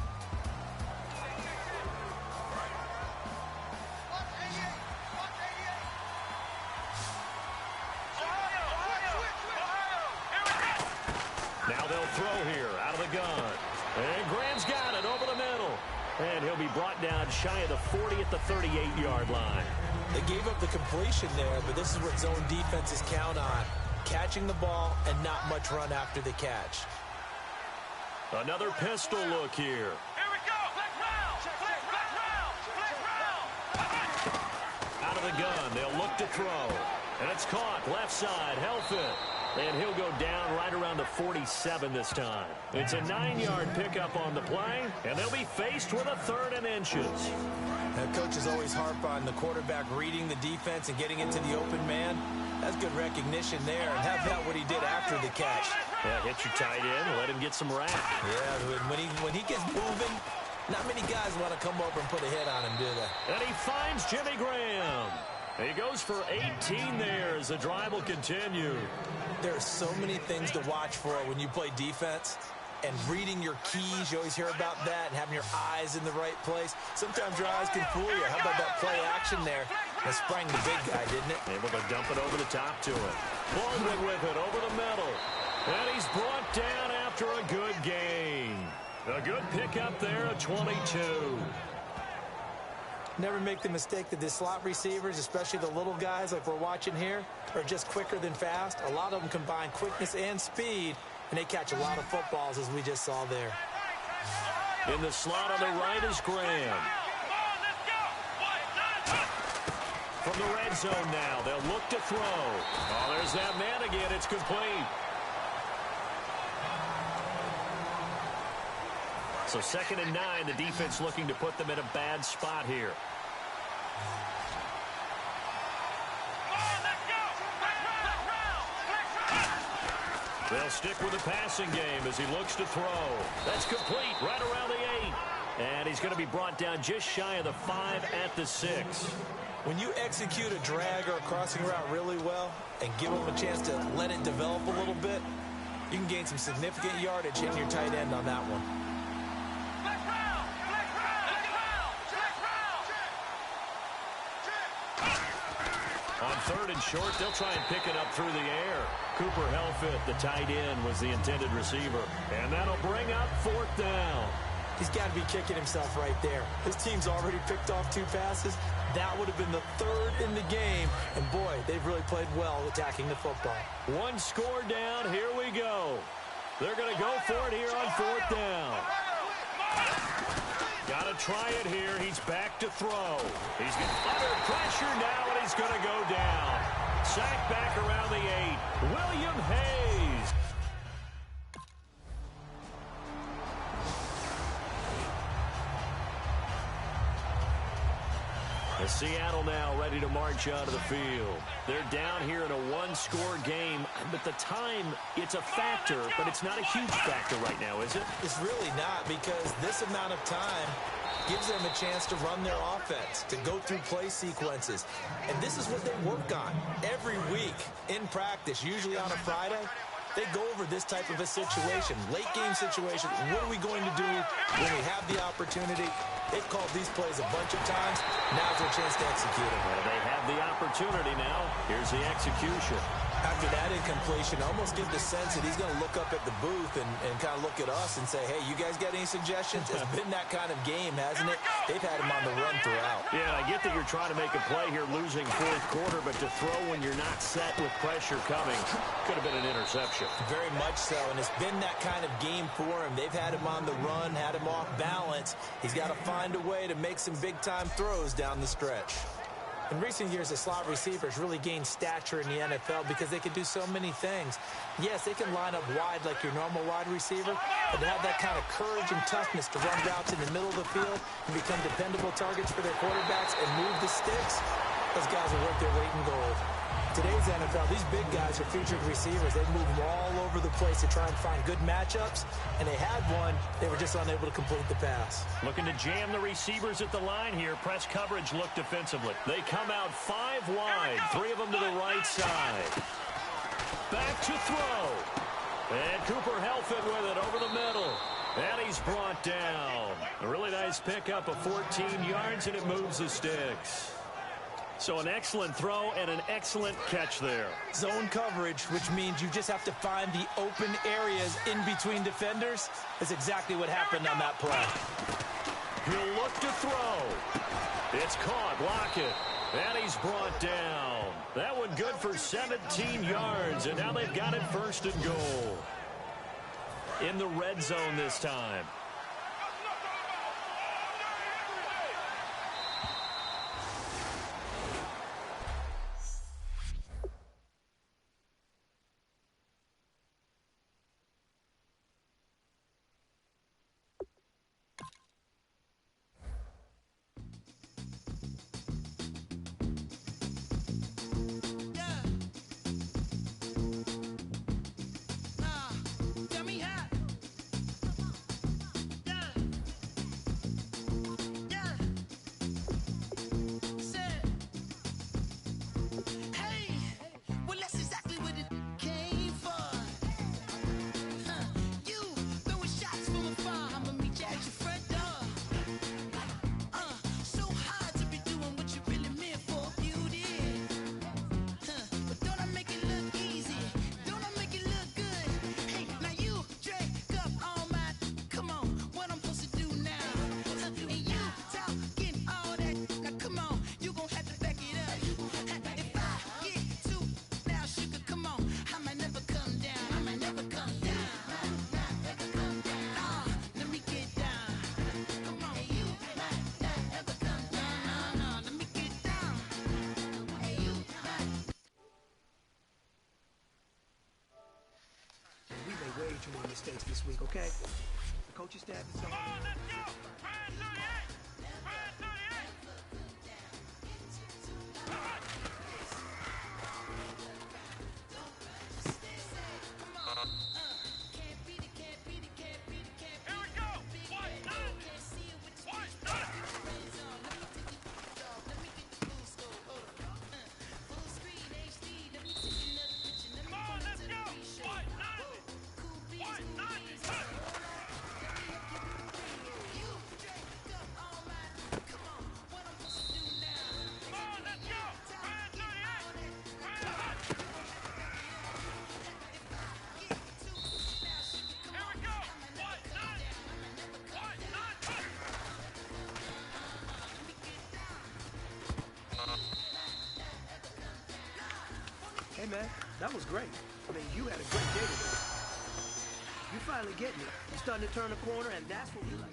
Now they'll throw here out of the gun. And Graham's got it over the middle. And he'll be brought down shy of the 40 at the 38-yard line. They gave up the completion there, but this is what zone defenses count on. Catching the ball and not much run after the catch. Another pistol look here. Here we go. Flick round. Out of the gun, they'll look to throw. And it's caught left side, Helfand. And he'll go down right around the 47 this time. It's a 9-yard pickup on the play, and they'll be faced with a 3rd and inches. Now, coaches always harp on the quarterback reading the defense and getting into the open man. That's good recognition there, and have that what he did after the catch. Yeah, hit your tight end, let him get some rap. Yeah, when he gets moving, not many guys want to come over and put a hit on him, do they? And he finds Jimmy Graham. He goes for 18 there as the drive will continue. There are so many things to watch for when you play defense. And reading your keys, you always hear about that, and having your eyes in the right place. Sometimes your eyes can fool you. How about that play action there? That sprang the big guy, didn't it? Able to dump it over the top to him. Baldwin with it over the middle. And he's brought down after a good gain. A good pickup there at 22. Never make the mistake that the slot receivers, especially the little guys like we're watching here, are just quicker than fast. A lot of them combine quickness and speed, and they catch a lot of footballs, as we just saw there. In the slot on the right is Graham. From the red zone now, they'll look to throw. Oh, there's that man again. It's complete. So 2nd and 9, the defense looking to put them in a bad spot here. They'll stick with the passing game as he looks to throw. That's complete right around the 8. And he's going to be brought down just shy of the 5 at the 6. When you execute a drag or a crossing route really well and give them a chance to let it develop a little bit, you can gain some significant yardage hitting your tight end on that one. On 3rd and short, they'll try and pick it up through the air. Cooper Helfand, the tight end, was the intended receiver. And that'll bring up 4th down. He's got to be kicking himself right there. His team's already picked off 2 passes. That would have been the 3rd in the game. And, boy, they've really played well attacking the football. 1 score down. Here we go. They're going to go for it here on 4th down. Got to try it here. He's back to throw. He's under pressure now, and he's going to go down. Sacked back around the 8. William Hayes. As Seattle now ready to march out of the field. They're down here in a 1-score game, but the time, it's a factor, but it's not a huge factor right now, is it? It's really not, because this amount of time gives them a chance to run their offense, to go through play sequences. And this is what they work on every week in practice, usually on a Friday. They go over this type of a situation, late game situation. What are we going to do when we have the opportunity? They've called these plays a bunch of times. Now's their chance to execute them. Well, they have the opportunity now. Here's the execution. After that incompletion, I almost get the sense that he's going to look up at the booth and kind of look at us and say, hey, you guys got any suggestions? It's been that kind of game, hasn't it? They've had him on the run throughout. Yeah, I get that you're trying to make a play here losing fourth quarter, but to throw when you're not set with pressure coming could have been an interception. Very much so, and it's been that kind of game for him. They've had him on the run, had him off balance. He's got to find a way to make some big-time throws down the stretch. In recent years, the slot receivers really gained stature in the NFL because they can do so many things. Yes, they can line up wide like your normal wide receiver, but to have that kind of courage and toughness to run routes in the middle of the field and become dependable targets for their quarterbacks and move the sticks, those guys are worth their weight in gold. Today's NFL, these big guys are featured receivers. They move them all over the place to try and find good matchups, and they had one. They were just unable to complete the pass. Looking to jam the receivers at the line here. Press coverage look defensively. They come out 5 wide, 3 of them to the right side. Back to throw. And Cooper Helfet with it over the middle. And he's brought down. A really nice pickup of 14 yards, and it moves the sticks. So an excellent throw and an excellent catch there. Zone coverage, which means you just have to find the open areas in between defenders. That's exactly what happened on that play. He'll look to throw. It's caught. Lockett. And he's brought down. That one good for 17 yards. And now they've got it first and goal. In the red zone this time. Too many mistakes this week, okay? The coaching staff is on. Let's go! Brand 38! Brand 38! Here we go! White nine! White nine! Come on, let's go! White nine! White nine! Come on, let's go! Brand 38! Brand 38! Here we go! White nine! White nine! Hey, man, that was great. I mean, you had a great day today. You're finally getting it. You're starting to turn the corner, and that's what we like.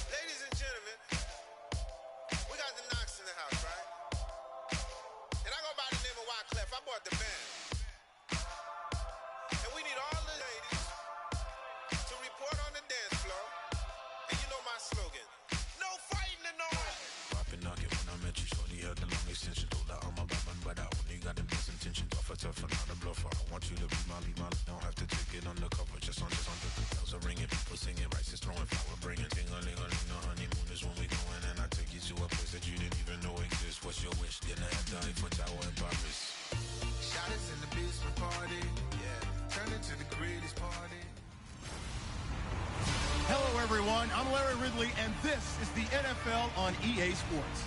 Ladies and gentlemen, we got the Knox in the house, right? And I go by the name of Wyclef. I bought the band. And we need all the ladies to report on the dance floor. And you know my slogan. No fighting in no way. Poppin' nugget when I met you, shorty had the long extension. Told her I'm a bad but I only got the best intentions. Tough, not a bluffer. I want you to be my lead, don't have to take it undercover. everyone. I'm Larry Ridley, and this is the NFL on EA Sports.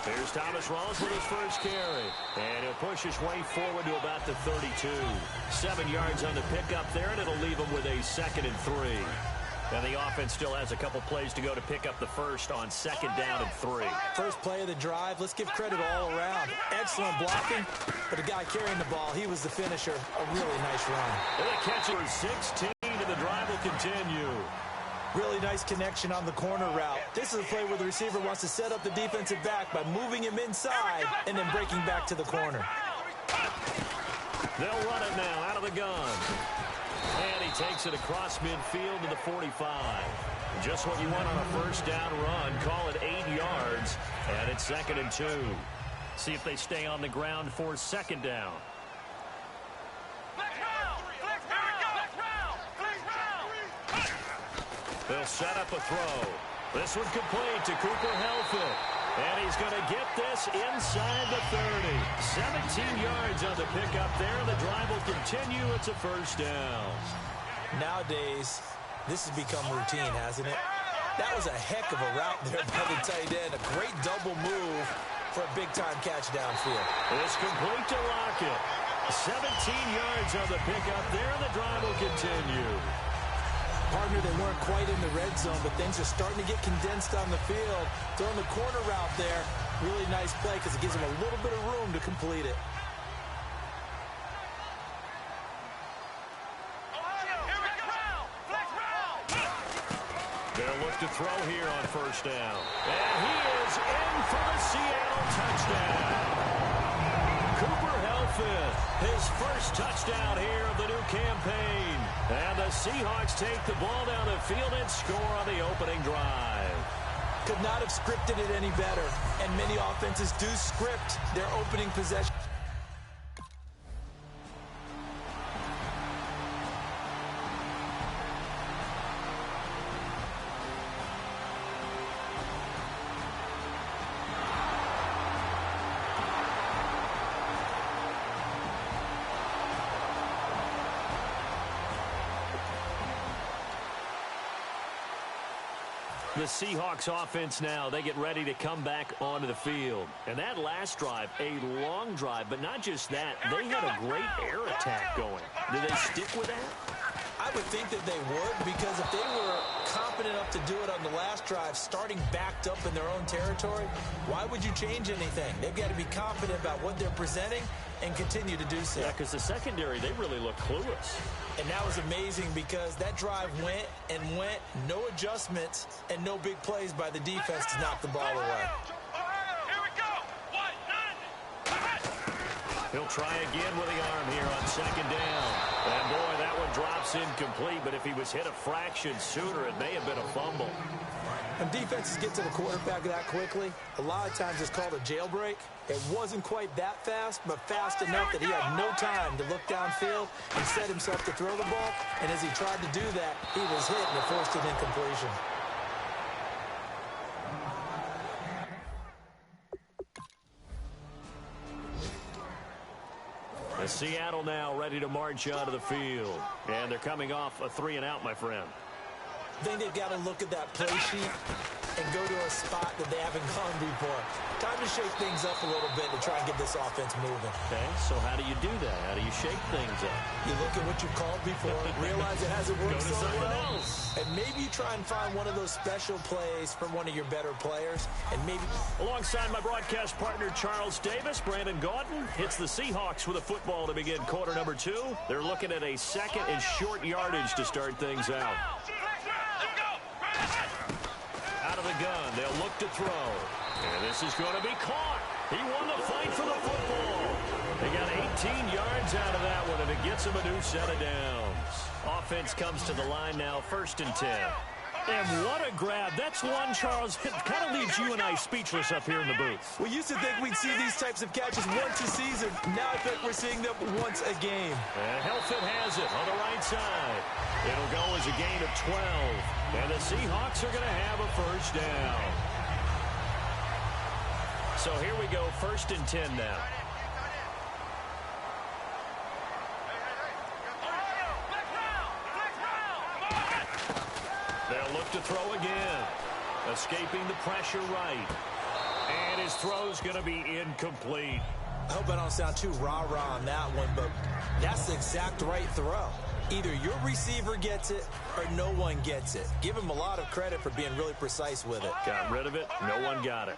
Here's Thomas Rawls with his first carry. And he'll push his way forward to about the 32. 7 yards on the pickup there, and it'll leave him with a 2nd and 3. And the offense still has a couple plays to go to pick up the first on 2nd down and 3. First play of the drive, let's give credit all around. Excellent blocking, but the guy carrying the ball, he was the finisher. A really nice run. And the catcher is 16, and the drive will continue. Really nice connection on the corner route. This is a play where the receiver wants to set up the defensive back by moving him inside and then breaking back to the corner. They'll run it now out of the gun. And he takes it across midfield to the 45. Just what you want on a first down run. Call it 8 yards, and it's 2nd and 2. See if they stay on the ground for 2nd down. They'll set up a throw. This one complete to Cooper Helfrich. And he's going to get this inside the 30. 17 yards on the pickup there. The drive will continue. It's a first down. Nowadays, this has become routine, hasn't it? That was a heck of a route there by the tight end. A great double move for a big-time catch downfield. It's complete to Lockett. 17 yards on the pickup there. The drive will continue. Partner, they weren't quite in the red zone, but things are starting to get condensed on the field. Throwing the corner route there, really nice play because it gives them a little bit of room to complete it. They'll look to throw here on first down. And he is in for the Seattle touchdown. Cooper Helfrich, his first touchdown here of the new campaign. And the Seahawks take the ball down the field and score on the opening drive. Could not have scripted it any better. And many offenses do script their opening possession. The Seahawks offense now, they get ready to come back onto the field. And that last drive, a long drive, but not just that. They had a great air attack going. Do they stick with that? I would think that they would, because if they were competent enough to do it on the last drive, starting backed up in their own territory, why would you change anything? They've got to be confident about what they're presenting and continue to do so. Yeah, because the secondary, they really look clueless. And that was amazing because that drive went and went, no adjustments, and no big plays by the defense to knock the ball away. He'll try again with the arm here on 2nd down. And boy, that one drops incomplete, but if he was hit a fraction sooner, it may have been a fumble. When defenses get to the quarterback that quickly, a lot of times it's called a jailbreak. It wasn't quite that fast, but fast enough that he had no time to look downfield and set himself to throw the ball. And as he tried to do that, he was hit and it forced an incompletion. And Seattle now ready to march onto the field. And they're coming off a 3-and-out, my friend. I think they've got to look at that play sheet and go to a spot that they haven't gone before. Time to shake things up a little bit to try and get this offense moving. Okay, so how do you do that? How do you shake things up? You look at what you've called before, realize it hasn't worked Go to so something well, else. and maybe you try and find one of those special plays from one of your better players, and maybe... Alongside my broadcast partner, Charles Davis, Brandon Gaudin hits the Seahawks with a football to begin quarter number 2. They're looking at a 2nd and short yardage to start things out. Out of the gun, they'll look to throw. And this is going to be caught. He won the fight for the football. They got 18 yards out of that one, and it gets him a new set of downs. Offense comes to the line now, 1st and 10. And what a grab. That's one, Charles. It kind of leaves you and I speechless up here in the booth. We used to think we'd see these types of catches once a season. Now I think we're seeing them once a game. And Helfet has it on the right side. It'll go as a gain of 12. And the Seahawks are going to have a first down. So here we go, 1st and 10 now. They'll look to throw again. Escaping the pressure right. And his throw's going to be incomplete. I hope I don't sound too rah-rah on that one, but that's the exact right throw. Either your receiver gets it or no one gets it. Give him a lot of credit for being really precise with it. Got rid of it. No one got it.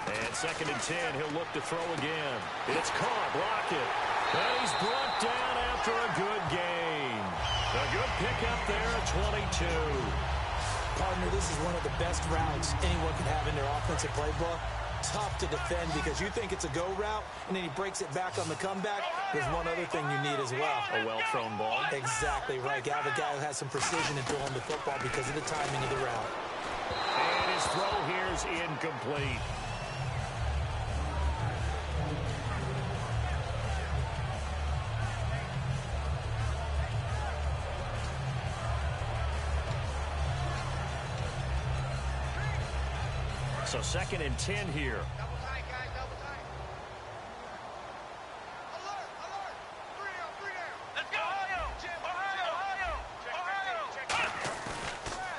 And 2nd and 10. He'll look to throw again. It's caught. Block it. And he's brought down after a good gain. A good pickup there at 22. Partner, this is one of the best routes anyone can have in their offensive playbook. Tough to defend because you think it's a go route, and then he breaks it back on the comeback. There's one other thing you need as well. A well-thrown ball. Exactly right. You have a guy who has some precision in throwing the football because of the timing of the route. And his throw here is incomplete. So 2nd and 10 here.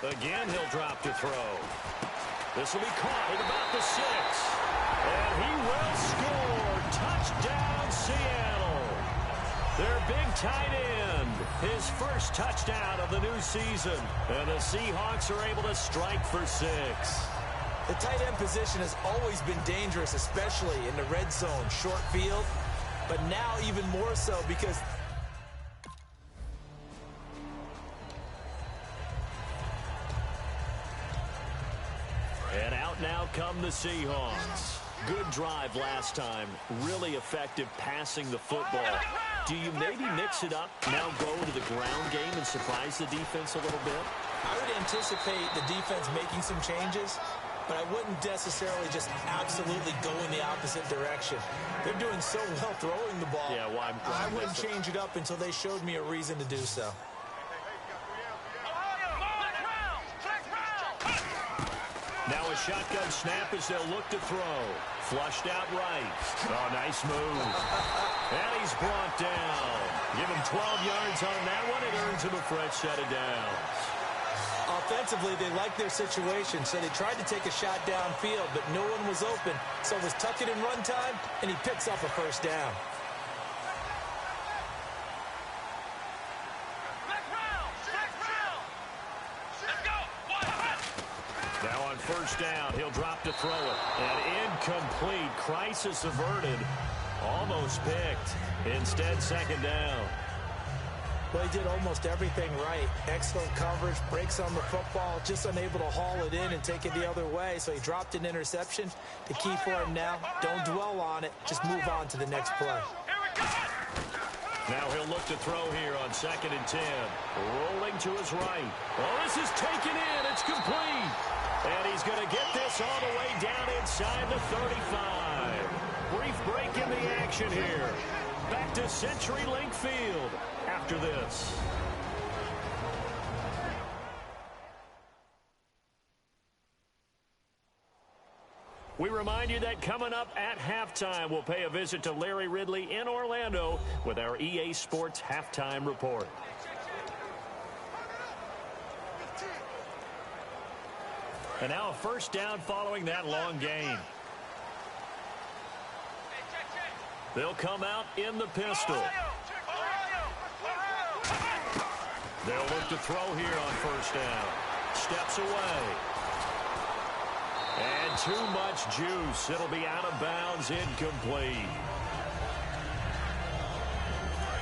Again, he'll drop to throw. This will be caught at about the 6. And he will score. Touchdown, Seattle. Their big tight end. His first touchdown of the new season. And the Seahawks are able to strike for 6. The tight end position has always been dangerous, especially in the red zone, short field. But now even more so because and out now come the Seahawks. Good drive last time. Really effective passing the football. Do you maybe mix it up, now go to the ground game and surprise the defense a little bit? I would anticipate the defense making some changes, but I wouldn't necessarily just absolutely go in the opposite direction. They're doing so well throwing the ball. Yeah, why I wouldn't change it up until they showed me a reason to do so. Now a shotgun snap as they'll look to throw. Flushed out right. Oh, nice move. And he's brought down. Give him 12 yards on that one. It earns him a fresh set of downs. Offensively, they liked their situation, so they tried to take a shot downfield, but no one was open. So it was tuck it in run time, and he picks up a first down. Now on first down, he'll drop to throw it. And incomplete. Crisis averted. Almost picked. Instead, 2nd down. Well, he did almost everything right. Excellent coverage, breaks on the football, just unable to haul it in and take it the other way. So he dropped an interception. The key for him now, don't dwell on it. Just move on to the next play. Now he'll look to throw here on 2nd and 10. Rolling to his right. Oh, this is taken in. It's complete. And he's going to get this all the way down inside the 35. Brief break in the action here. Back to CenturyLink Field after this. We remind you that coming up at halftime, we'll pay a visit to Larry Ridley in Orlando with our EA Sports Halftime Report. And now a first down following that long gain. They'll come out in the pistol. They'll look to throw here on first down. Steps away. And too much juice. It'll be out of bounds, incomplete.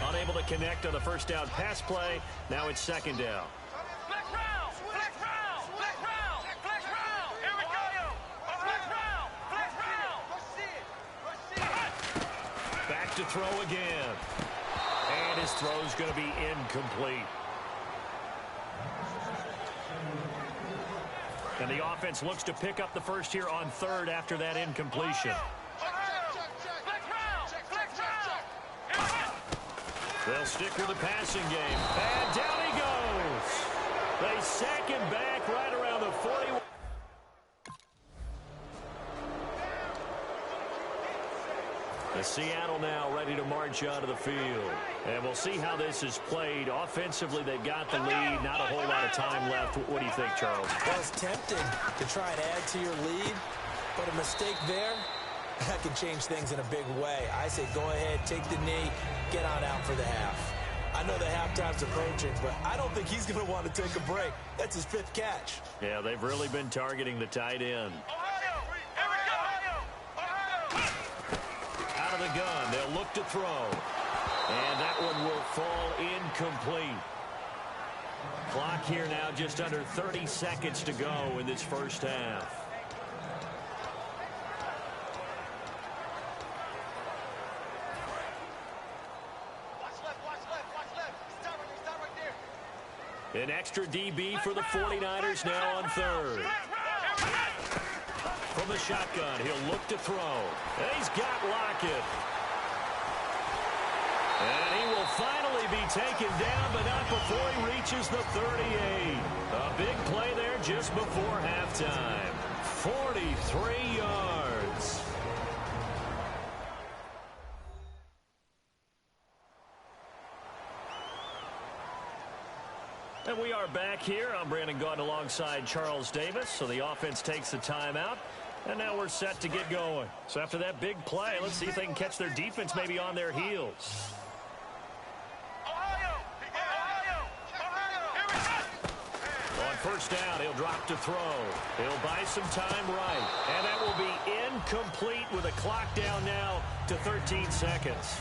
Unable to connect on the first down pass play. Now it's 2nd down. To throw again. And his throw's going to be incomplete. And the offense looks to pick up the first here on third after that incompletion. They'll stick with the passing game. And down he goes. They sack him back right around the 41. Seattle now ready to march out of the field. And we'll see how this is played. Offensively, they've got the lead. Not a whole lot of time left. What do you think, Charles? Well, it's tempting to try and add to your lead, but a mistake there, that can change things in a big way. I say go ahead, take the knee, get on out for the half. I know the halftime's approaching, but I don't think he's going to want to take a break. That's his 5th catch. Yeah, they've really been targeting the tight end. Out of the gun, they'll look to throw. And that one will fall incomplete. Clock here now just under 30 seconds to go in this first half. An extra DB for the 49ers now on third. From the shotgun, he'll look to throw. And he's got Lockett. And he will finally be taken down, but not before he reaches the 38. A big play there just before halftime. 43 yards. And we are back here. I'm Brandon Gaudin alongside Charles Davis. So the offense takes the timeout. And now we're set to get going. So after that big play, let's see if they can catch their defense maybe on their heels. On first down, he'll drop to throw. He'll buy some time right. And that will be incomplete with a clock down now to 13 seconds.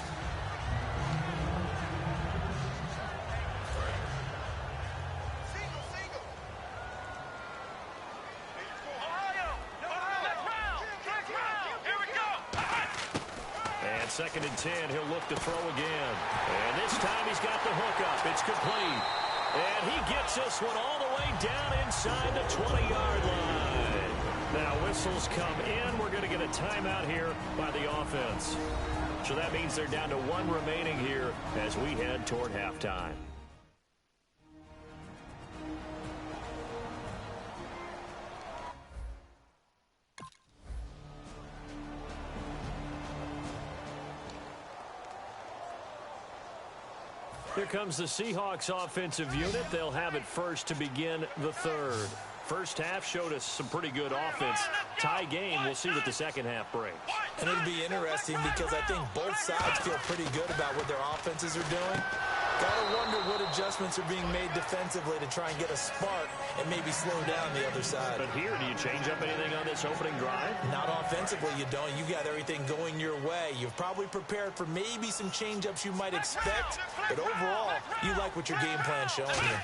Second and 10, he'll look to throw again. And this time he's got the hook up. It's complete. And he gets this one all the way down inside the 20-yard line. Now whistles come in. We're going to get a timeout here by the offense. So that means they're down to 1 remaining here as we head toward halftime. Here comes the Seahawks offensive unit. They'll have it first to begin the third. First half showed us some pretty good offense. Tie game. We'll see what the second half brings. And it'll be interesting because I think both sides feel pretty good about what their offenses are doing. Gotta wonder what adjustments are being made defensively to try and get a spark and maybe slow down the other side. But here, do you change up anything on this opening drive? Not offensively, you don't. You got everything going your way. You've probably prepared for maybe some change-ups you might expect, but overall, you like what your game plan's showing you.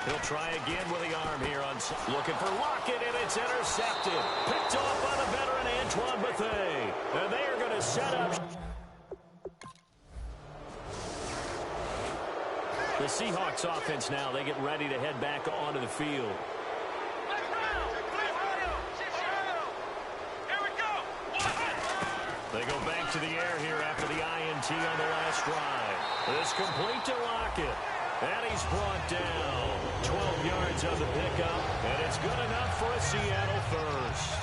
He'll try again with the arm here on looking for Lockett, and it's intercepted. Picked off by the veteran Antoine Bethea. And they are going to set up. The Seahawks offense now, they get ready to head back onto the field. They go back to the air here after the INT on the last drive. It's complete to Lockett. And he's brought down. 12 yards on the pickup. And it's good enough for a Seattle first.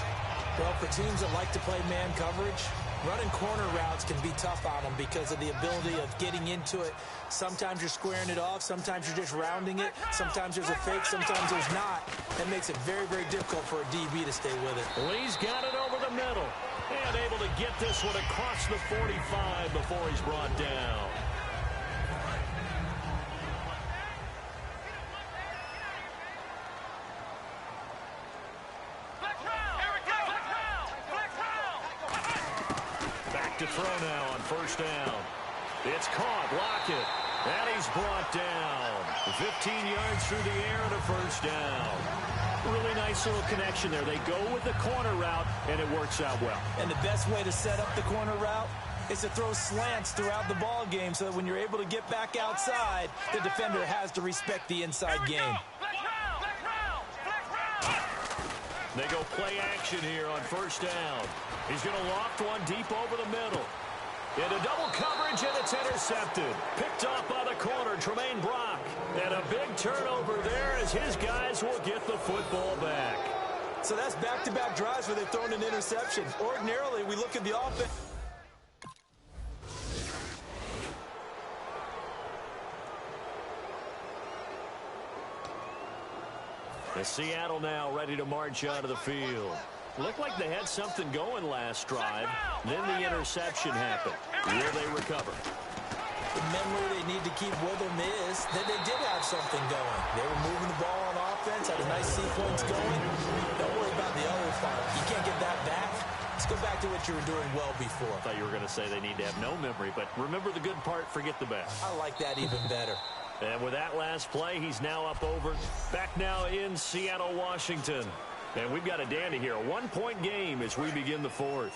Well, for teams that like to play man coverage, running corner routes can be tough on them because of the ability of getting into it. Sometimes you're squaring it off. Sometimes you're just rounding it. Sometimes there's a fake. Sometimes there's not. That makes it very, very difficult for a DB to stay with it. Lee's got it over the middle. And able to get this one across the 45 before he's brought down. To throw now on first down. It's caught. Lockett. And he's brought down. 15 yards through the air and a first down. Really nice little connection there. They go with the corner route, and it works out well. And the best way to set up the corner route is to throw slants throughout the ball game so that when you're able to get back outside, the defender has to respect the inside game. They go play action here on first down. He's going to loft one deep over the middle. Into double coverage, and it's intercepted. Picked off by the corner, Tremaine Brock. And a big turnover there as his guys will get the football back. So that's back-to-back drives where they've thrown an interception. Ordinarily, we look at the offense. The Seattle now ready to march onto the field. Looked like they had something going last drive. Then the interception happened. Will they recover? The memory they need to keep with them is that they did have something going. They were moving the ball on offense, had a nice sequence going. Don't worry about the other part. You can't get that back. Let's go back to what you were doing well before. I thought you were going to say they need to have no memory, but remember the good part, forget the bad. I like that even better. And with that last play, he's now up over. Back now in Seattle, Washington. And we've got a dandy here. A one-point game as we begin the fourth.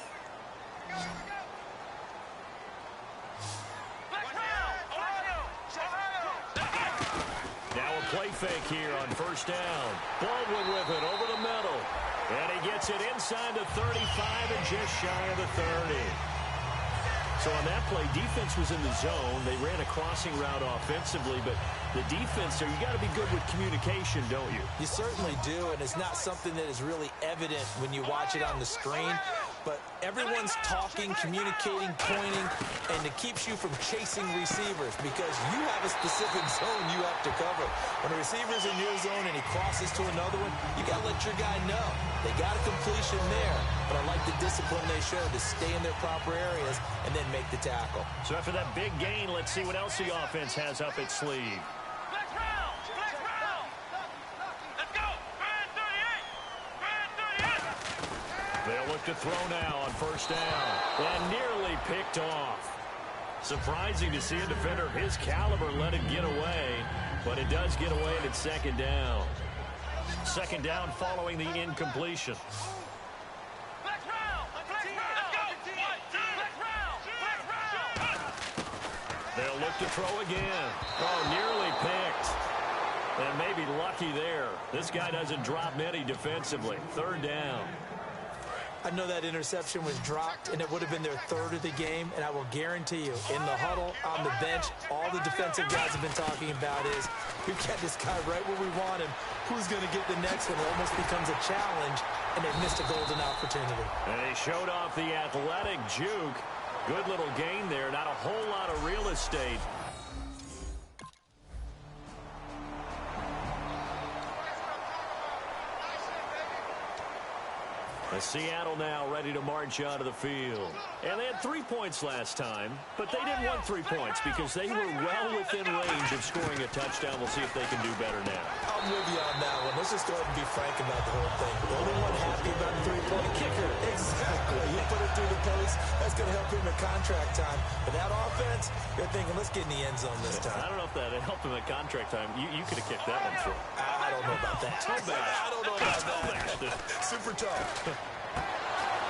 Now a play fake here on first down. Baldwin with it over the middle. And he gets it inside the 35 and just shy of the 30. So on that play, defense was in the zone. They ran a crossing route offensively, but the defense there, you got to be good with communication, don't you? You certainly do, and it's not something that is really evident when you watch it on the screen. But everyone's talking, communicating, pointing, and it keeps you from chasing receivers because you have a specific zone you have to cover. When a receiver's in your zone and he crosses to another one, you got to let your guy know. They got a completion there, but I like the discipline they showed to stay in their proper areas and then make the tackle. So after that big gain, let's see what else the offense has up its sleeve. They'll look to throw now on first down. And nearly picked off. Surprising to see a defender of his caliber let it get away, but it does get away and it's second down. Second down following the incompletion. They'll look to throw again. Oh, nearly picked. And maybe lucky there. This guy doesn't drop many defensively. Third down. I know that interception was dropped, and it would have been their third of the game, and I will guarantee you, in the huddle, on the bench, all the defensive guys have been talking about is, we've got this guy right where we want him. Who's going to get the next one? It almost becomes a challenge, and they've missed a golden opportunity. And they showed off the athletic juke. Good little gain there, not a whole lot of real estate. Seattle now ready to march out of the field. And they had 3 points last time, but they didn't want 3 points because they were well within range of scoring a touchdown. We'll see if they can do better now. I'm with you on that one. Let's just go ahead and be frank about the whole thing. The only one happy about the three-point kicker. Exactly. You put it through the post. That's going to help him at contract time. But that offense, you're thinking, let's get in the end zone this time. I don't know if that helped him at contract time. You could have kicked that one through. I don't know about that. I don't know about that. Super tough.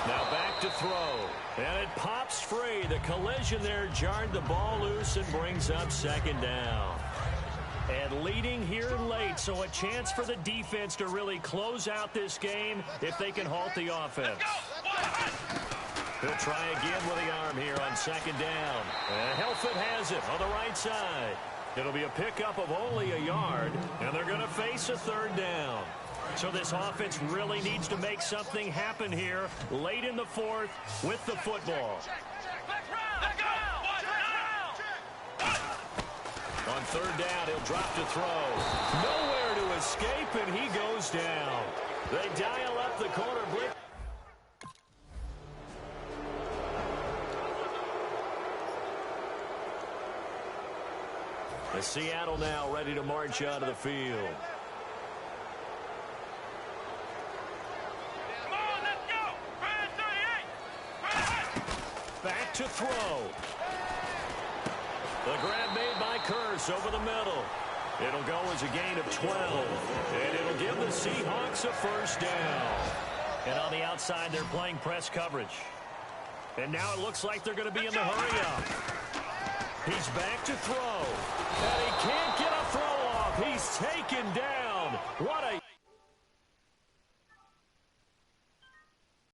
Now back to throw. And it pops free. The collision there jarred the ball loose and brings up second down. And leading here late, so a chance for the defense to really close out this game if they can halt the offense. He'll try again with the arm here on second down. And Helfet has it on the right side. It'll be a pickup of only a yard, and they're going to face a third down. So this offense really needs to make something happen here late in the fourth with the football. On third down, he'll drop to throw. Nowhere to escape, and he goes down. They dial up the corner blitz. The Seattle now ready to march out of the field. Back to throw. The grab made by Kearse over the middle. It'll go as a gain of 12. And it'll give the Seahawks a first down. And on the outside, they're playing press coverage. And now it looks like they're going to be in the hurry-up. He's back to throw. And he can't get a throw off. He's taken down. What a...